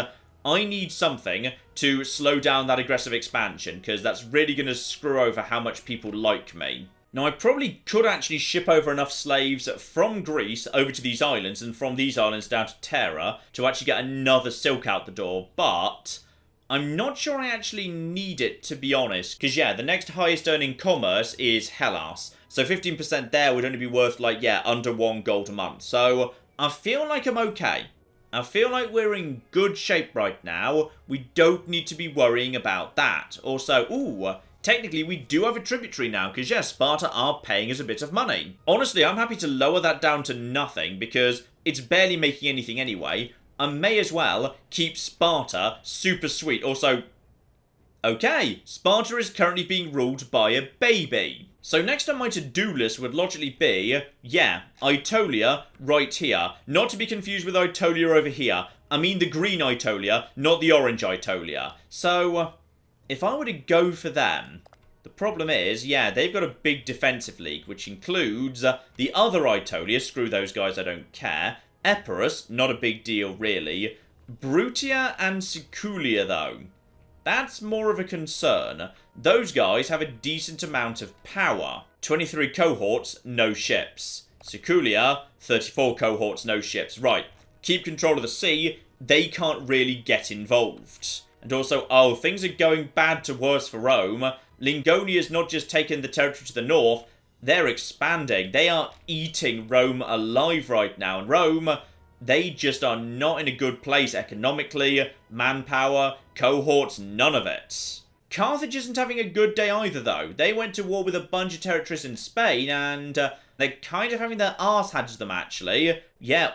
Speaker 1: I need something to slow down that aggressive expansion, because that's really going to screw over how much people like me. Now, I probably could actually ship over enough slaves from Greece over to these islands, and from these islands down to Terra, to actually get another silk out the door, but I'm not sure I actually need it, to be honest, because the next highest earning commerce is Hellas, so 15% there would only be worth, under 1 gold a month, so I feel like I'm okay. I feel like we're in good shape right now. We don't need to be worrying about that. Also, technically we do have a tributary now, because Sparta are paying us a bit of money. Honestly, I'm happy to lower that down to nothing, because it's barely making anything anyway. I may as well keep Sparta super sweet. Also, okay, Sparta is currently being ruled by a baby. So next on my to-do list would logically be, Aetolia right here. Not to be confused with Aetolia over here. I mean the green Aetolia, not the orange Aetolia. So, if I were to go for them, the problem is, they've got a big defensive league, which includes the other Aetolia, screw those guys, I don't care. Epirus, not a big deal really. Brutia and Siculia though. That's more of a concern. Those guys have a decent amount of power. 23 cohorts, no ships. Siculia, 34 cohorts, no ships. Right, keep control of the sea, they can't really get involved. And also, things are going bad to worse for Rome. Lingonia's not just taken the territory to the north, they're expanding. They are eating Rome alive right now. And Rome, they just are not in a good place economically, manpower, cohorts, none of it. Carthage isn't having a good day either, though. They went to war with a bunch of territories in Spain, and they're kind of having their arse handed to them, actually.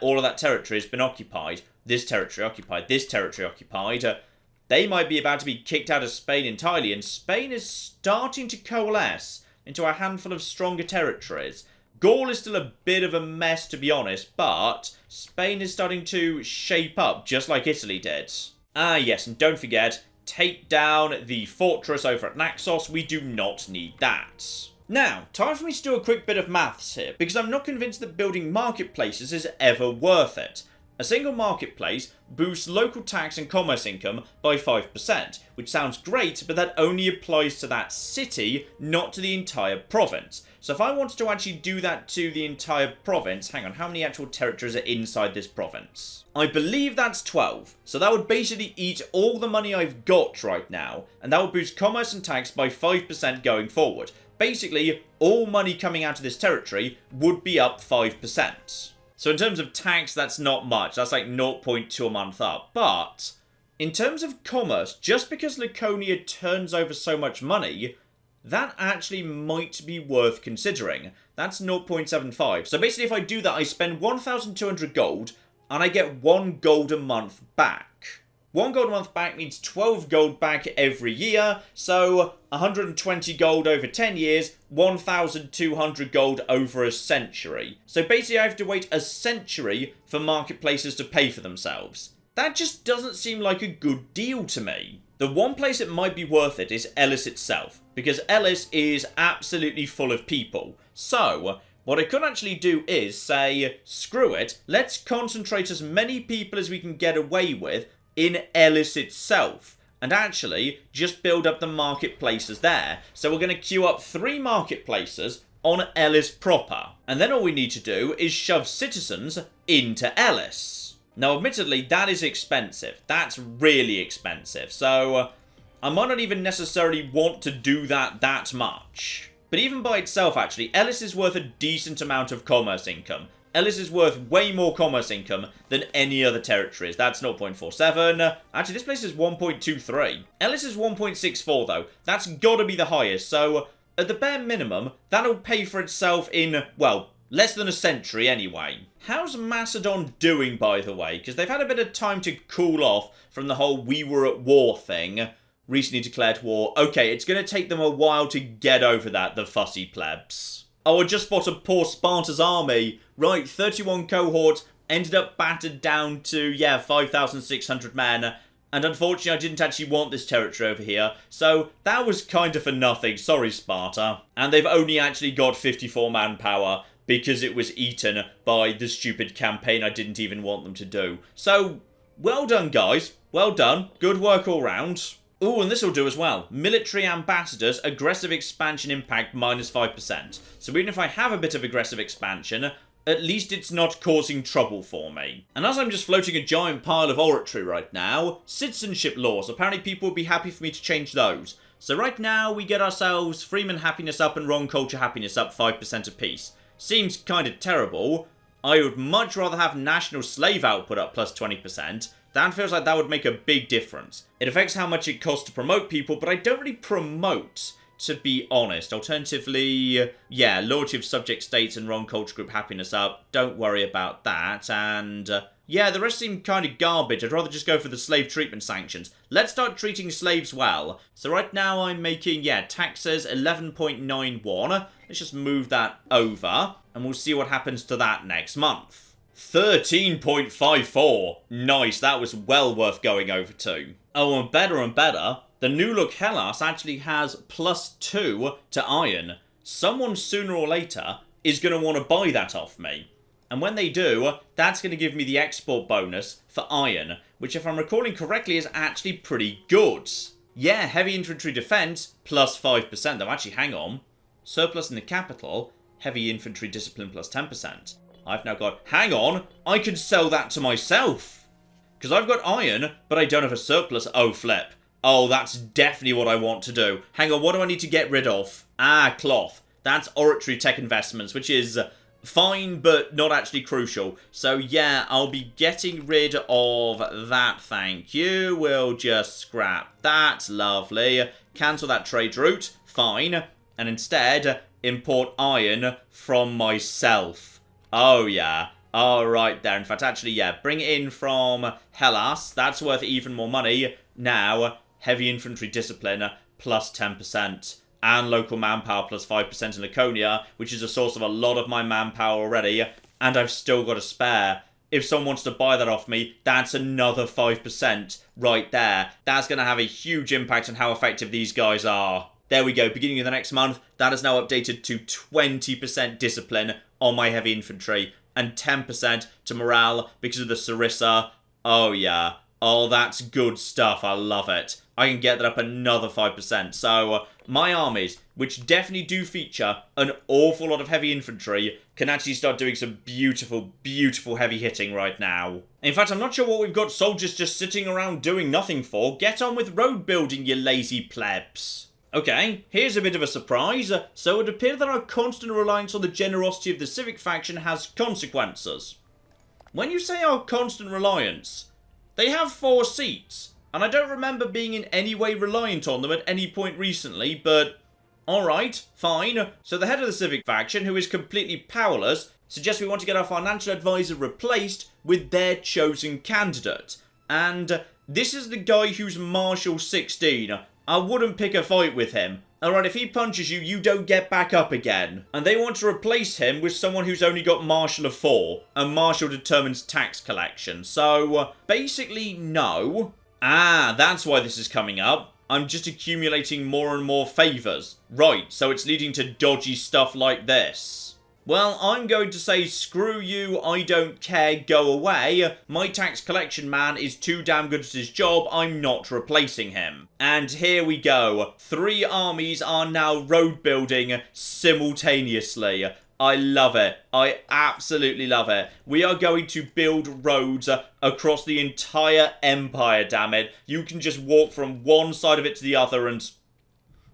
Speaker 1: All of that territory has been occupied. This territory occupied, this territory occupied. They might be about to be kicked out of Spain entirely, and Spain is starting to coalesce into a handful of stronger territories. Gaul is still a bit of a mess, to be honest, but Spain is starting to shape up, just like Italy did. Yes, and don't forget, take down the fortress over at Naxos. We do not need that. Now, time for me to do a quick bit of maths here, because I'm not convinced that building marketplaces is ever worth it. A single marketplace boosts local tax and commerce income by 5%, which sounds great, but that only applies to that city, not to the entire province. So if I wanted to actually do that to the entire province, hang on, how many actual territories are inside this province? I believe that's 12. So that would basically eat all the money I've got right now, and that would boost commerce and tax by 5% going forward. Basically, all money coming out of this territory would be up 5%. So in terms of tax, that's not much. That's like 0.2 a month up. But in terms of commerce, just because Laconia turns over so much money, that actually might be worth considering. That's 0.75. So basically, if I do that, I spend 1,200 gold, and I get 1 gold a month back. 1 gold a month back means 12 gold back every year, so 120 gold over 10 years, 1,200 gold over a century. So basically I have to wait a century for marketplaces to pay for themselves. That just doesn't seem like a good deal to me. The one place it might be worth it is Elis itself, because Elis is absolutely full of people. So what I could actually do is say, screw it, let's concentrate as many people as we can get away with in Elis itself, and actually just build up the marketplaces there. So we're going to queue up 3 marketplaces on Elis proper, and then all we need to do is shove citizens into Elis. Now admittedly that is expensive, that's really expensive, so I might not even necessarily want to do that much. But even by itself, actually, Ellis is worth a decent amount of commerce income. Ellis is worth way more commerce income than any other territories. That's 0.47. Actually, this place is 1.23. Ellis is 1.64, though. That's gotta be the highest, so at the bare minimum, that'll pay for itself in, well, less than a century anyway. How's Macedon doing, by the way? Because they've had a bit of time to cool off from the whole we were at war thing. Recently declared war. Okay, it's going to take them a while to get over that, the fussy plebs. Oh, I just spotted poor Sparta's army. Right, 31 cohorts, ended up battered down to, yeah, 5,600 men. And unfortunately, I didn't actually want this territory over here. So, that was kind of for nothing. Sorry, Sparta. And they've only actually got 54 manpower because it was eaten by the stupid campaign I didn't even want them to do. So, well done, guys. Well done. Good work all round. Ooh, and this will do as well. Military ambassadors, aggressive expansion impact minus 5%. So even if I have a bit of aggressive expansion, at least it's not causing trouble for me. And as I'm just floating a giant pile of oratory right now, citizenship laws. Apparently people would be happy for me to change those. So right now we get ourselves Freeman happiness up and wrong culture happiness up 5% apiece. Seems kind of terrible. I would much rather have national slave output up plus 20%. That feels like that would make a big difference. It affects how much it costs to promote people, but I don't really promote, to be honest. Alternatively, yeah, loyalty of subject states and wrong culture group happiness up. Don't worry about that. And, yeah, the rest seem kind of garbage. I'd rather just go for the slave treatment sanctions. Let's start treating slaves well. So right now I'm making, yeah, taxes 11.91. Let's just move that over, and we'll see what happens to that next month. 13.54. Nice, that was well worth going over to. Oh, and better, the new look Hellas actually has +2 to iron. Someone sooner or later is going to want to buy that off me. And when they do, that's going to give me the export bonus for iron, which if I'm recalling correctly is actually pretty good. Yeah, heavy infantry defense +5%, though actually hang on. Surplus in the capital, heavy infantry discipline +10%. I've now got, hang on, I can sell that to myself. Because I've got iron, but I don't have a surplus. Oh, flip. Oh, that's definitely what I want to do. Hang on, what do I need to get rid of? Ah, cloth. That's oratory tech investments, which is fine, but not actually crucial. So, yeah, I'll be getting rid of that, thank you. We'll just scrap that. Lovely. Cancel that trade route. Fine. And instead, import iron from myself. Oh, yeah. Oh, right there. In fact, actually, yeah. Bring it in from Hellas. That's worth even more money. Now, heavy infantry discipline +10%. And local manpower +5% in Laconia, which is a source of a lot of my manpower already. And I've still got a spare. If someone wants to buy that off me, that's another 5% right there. That's going to have a huge impact on how effective these guys are. There we go. Beginning of the next month, that is now updated to 20% discipline on my heavy infantry and 10% to morale because of the Sarissa. Oh, yeah. Oh, that's good stuff. I love it. I can get that up another 5%. So, my armies, which definitely do feature an awful lot of heavy infantry, can actually start doing some beautiful, beautiful heavy hitting right now. In fact, I'm not sure what we've got soldiers just sitting around doing nothing for. Get on with road building, you lazy plebs. Okay, here's a bit of a surprise. So it would appear that our constant reliance on the generosity of the civic faction has consequences. When you say our constant reliance, they have 4 seats, and I don't remember being in any way reliant on them at any point recently, but alright, fine. So the head of the civic faction, who is completely powerless, suggests we want to get our financial advisor replaced with their chosen candidate. And this is the guy who's Marshal 16. I wouldn't pick a fight with him. Alright, if he punches you, you don't get back up again. And they want to replace him with someone who's only got Marshal of 4. And Marshal determines tax collection. So, basically, no. Ah, that's why this is coming up. I'm just accumulating more and more favours. Right, so it's leading to dodgy stuff like this. Well, I'm going to say, screw you, I don't care, go away. My tax collection man is too damn good at his job, I'm not replacing him. And here we go. 3 armies are now road building simultaneously. I love it. I absolutely love it. We are going to build roads across the entire empire, damn it. You can just walk from one side of it to the other and...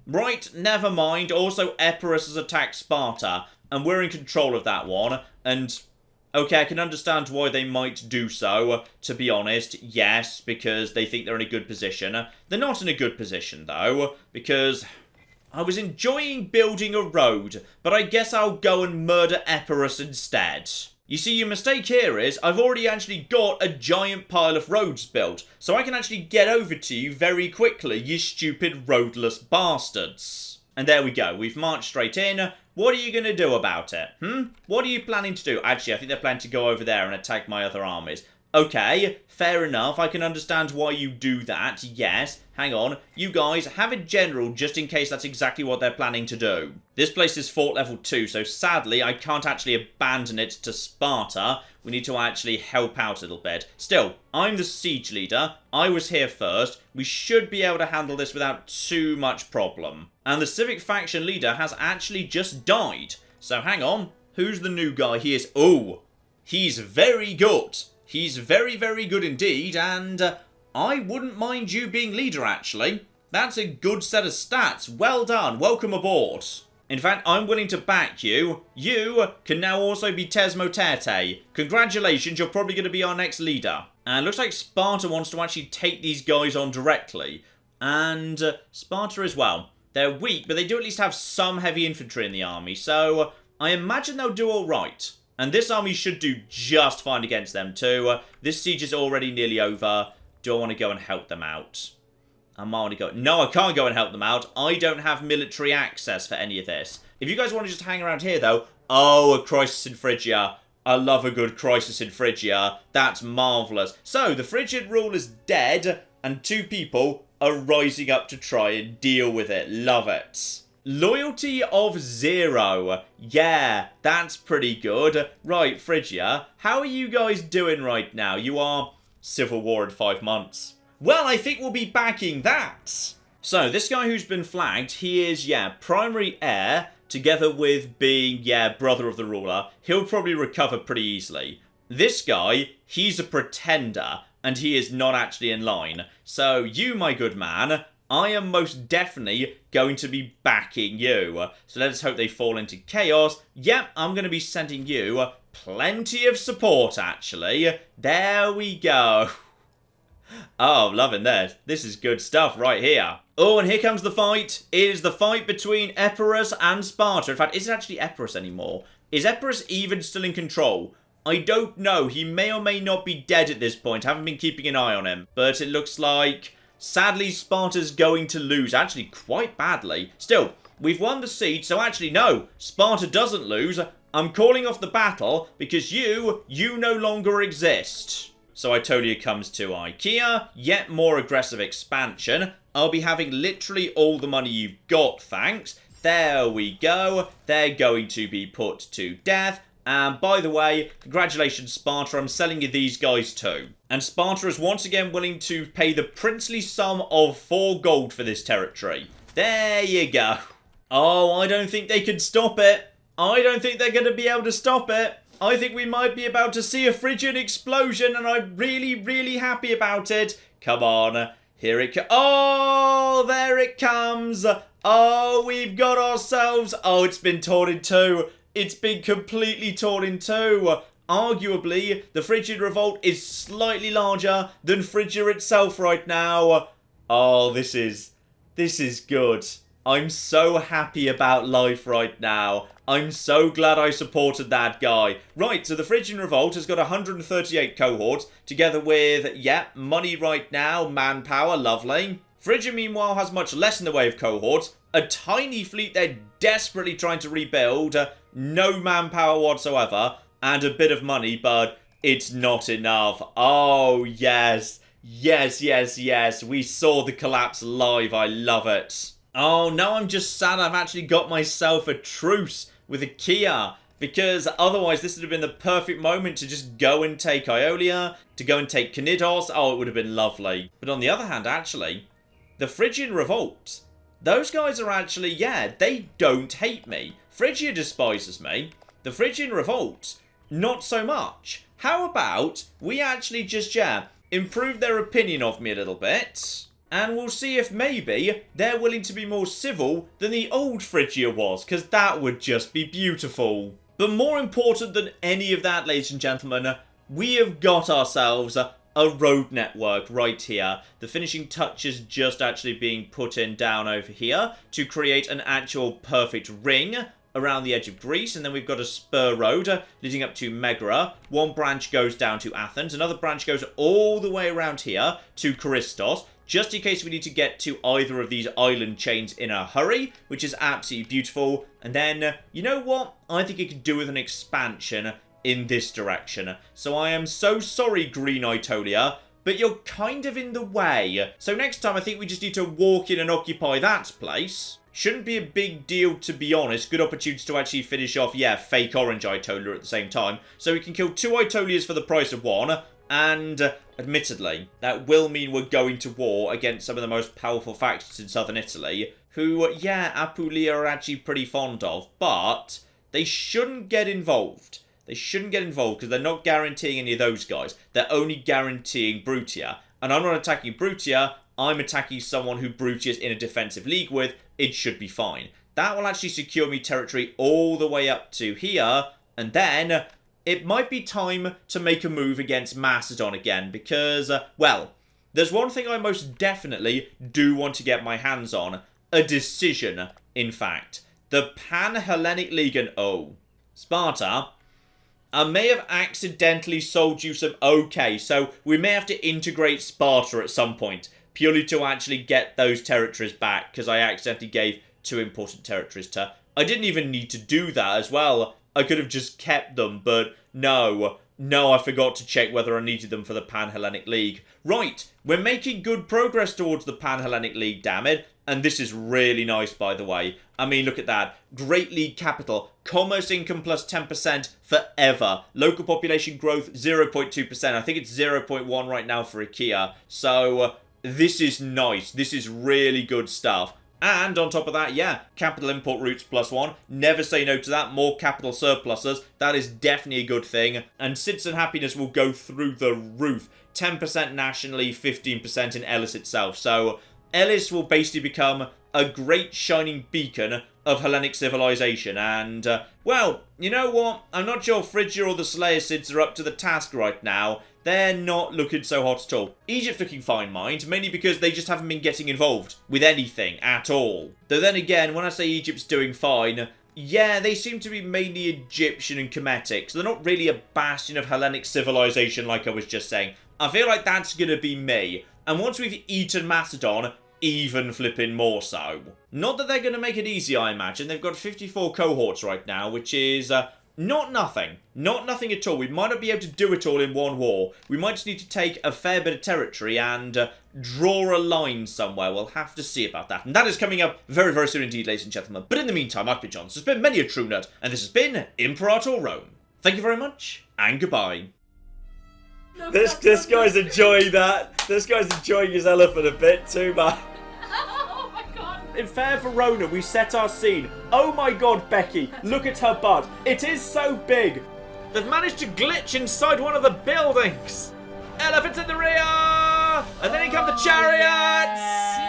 Speaker 1: Right, never mind. Also, Epirus has attacked Sparta, and we're in control of that one. And, okay, I can understand why they might do so, to be honest. Yes, because they think they're in a good position. They're not in a good position, though, because... I was enjoying building a road, but I guess I'll go and murder Epirus instead. You see, your mistake here is I've already actually got a giant pile of roads built, so I can actually get over to you very quickly, you stupid roadless bastards. And there we go, we've marched straight in. What are you going to do about it? What are you planning to do? Actually, I think they're planning to go over there and attack my other armies. Okay, fair enough. I can understand why you do that. Yes, hang on. You guys have a general just in case that's exactly what they're planning to do. This place is fort level 2, so sadly I can't actually abandon it to Sparta. We need to actually help out a little bit. Still, I'm the siege leader. I was here first. We should be able to handle this without too much problem. And the civic faction leader has actually just died. So hang on. Who's the new guy? He is... Oh, he's very good. He's very, very good indeed, and I wouldn't mind you being leader, actually. That's a good set of stats. Well done. Welcome aboard. In fact, I'm willing to back you. You can now also be Tesmotete. Congratulations, you're probably going to be our next leader. And looks like Sparta wants to actually take these guys on directly. And Sparta as well. They're weak, but they do at least have some heavy infantry in the army, so I imagine they'll do all right. And this army should do just fine against them too. This siege is already nearly over. Do I want to go and help them out? I might want to go... No, I can't go and help them out. I don't have military access for any of this. If you guys want to just hang around here though... Oh, a crisis in Phrygia. I love a good crisis in Phrygia. That's marvellous. So, the Phrygian rule is dead. And 2 people are rising up to try and deal with it. Love it. Loyalty of 0. Yeah, that's pretty good. Right, Phrygia, how are you guys doing right now? You are civil war in 5 months. Well, I think we'll be backing that. So, this guy who's been flagged, he is, yeah, primary heir, together with being, yeah, brother of the ruler. He'll probably recover pretty easily. This guy, he's a pretender, and he is not actually in line. So, you, my good man... I am most definitely going to be backing you. So let's hope they fall into chaos. Yep, I'm going to be sending you plenty of support, actually. There we go. Oh, I'm loving this. This is good stuff right here. Oh, and here comes the fight. It is the fight between Epirus and Sparta. In fact, is it actually Epirus anymore? Is Epirus even still in control? I don't know. He may or may not be dead at this point. I haven't been keeping an eye on him. But it looks like... Sadly, Sparta's going to lose, actually quite badly. Still, we've won the siege, so actually no, Sparta doesn't lose. I'm calling off the battle because you no longer exist. So Aetolia comes to IKEA, yet more aggressive expansion. I'll be having literally all the money you've got, thanks. There we go. They're going to be put to death. And by the way, congratulations Sparta, I'm selling you these guys too. And Sparta is once again willing to pay the princely sum of 4 gold for this territory. There you go. Oh, I don't think they can stop it. I don't think they're going to be able to stop it. I think we might be about to see a Phrygian explosion, and I'm really, really happy about it. Come on. Here it comes. Oh, there it comes. Oh, we've got ourselves... Oh, it's been torn in 2. It's been completely torn in 2. Arguably, the Phrygian revolt is slightly larger than Phrygia itself right now. Oh, this is good. I'm so happy about life right now. I'm so glad I supported that guy. Right, so the Phrygian revolt has got 138 cohorts, together with, yeah, money right now, manpower, lovely. Phrygia, meanwhile, has much less in the way of cohorts. A tiny fleet they're desperately trying to rebuild. No manpower whatsoever. And a bit of money, but it's not enough. Oh, yes. Yes, yes, yes. We saw the collapse live. I love it. Oh, now I'm just sad I've actually got myself a truce with IKEA. Because otherwise this would have been the perfect moment to just go and take Iolia, to go and take Cnidos. Oh, it would have been lovely. But on the other hand, actually, the Phrygian revolt, those guys are actually, yeah, they don't hate me. Phrygia despises me. The Phrygian revolt, not so much. How about we actually just, improve their opinion of me a little bit, and we'll see if maybe they're willing to be more civil than the old Phrygia was, because that would just be beautiful. But more important than any of that, ladies and gentlemen, we have got ourselves a road network right here. The finishing touches just actually being put in down over here to create an actual perfect ring around the edge of Greece, and then we've got a spur road leading up to Megara. One branch goes down to Athens, another branch goes all the way around here to Charistos, just in case we need to get to either of these island chains in a hurry, which is absolutely beautiful. And then, you know what? I think it could do with an expansion in this direction. So I am so sorry, Green Aetolia, but you're kind of in the way. So next time, I think we just need to walk in and occupy that place. Shouldn't be a big deal, to be honest. Good opportunity to actually finish off, fake orange Aetolia at the same time. So we can kill 2 Aetolias for the price of 1. And, admittedly, that will mean we're going to war against some of the most powerful factions in southern Italy, who, Apulia are actually pretty fond of, but they shouldn't get involved. They shouldn't get involved because they're not guaranteeing any of those guys. They're only guaranteeing Brutia. And I'm not attacking Brutia, I'm attacking someone who Brutia's in a defensive league with. It should be fine. That will actually secure me territory all the way up to here, and then it might be time to make a move against Macedon again, because, well, there's one thing I most definitely do want to get my hands on. A decision, in fact. The Pan-Hellenic League, and Sparta, I may have accidentally sold you some, so we may have to integrate Sparta at some point, purely to actually get those territories back, because I accidentally gave 2 important territories to... I didn't even need to do that as well. I could have just kept them, but no, I forgot to check whether I needed them for the Pan-Hellenic League. Right, we're making good progress towards the Pan-Hellenic League, damn it. And this is really nice, by the way. I mean, look at that. Great League capital. Commerce income plus 10% forever. Local population growth 0.2%. I think it's 0.1 right now for IKEA. So, this is nice. This is really good stuff. And on top of that, capital import routes plus 1. Never say no to that. More capital surpluses. That is definitely a good thing. And citizen happiness will go through the roof. 10% nationally, 15% in Elis itself. So, Elis will basically become a great shining beacon of Hellenic civilization. And, well, you know what? I'm not sure Phrygia or the Seleucids are up to the task right now. They're not looking so hot at all. Egypt's looking fine, mind, mainly because they just haven't been getting involved with anything at all. Though then again, when I say Egypt's doing fine, they seem to be mainly Egyptian and Kemetic, so they're not really a bastion of Hellenic civilization like I was just saying. I feel like that's going to be me. And once we've eaten Macedon, even flipping more so. Not that they're going to make it easy, I imagine. They've got 54 cohorts right now, which is not nothing. Not nothing at all. We might not be able to do it all in one war. We might just need to take a fair bit of territory and draw a line somewhere. We'll have to see about that. And that is coming up very, very soon indeed, ladies and gentlemen. But in the meantime, I've been John. This has been many a true nut, and this has been Imperator Rome. Thank you very much, and goodbye. This guy's enjoying that. This guy's enjoying his elephant a bit too much.
Speaker 2: Oh my god.
Speaker 1: In fair Verona, we set our scene. Oh my god, Becky, look at her butt. It is so big. They've managed to glitch inside one of the buildings. Elephants in the rear! And then in come the chariots!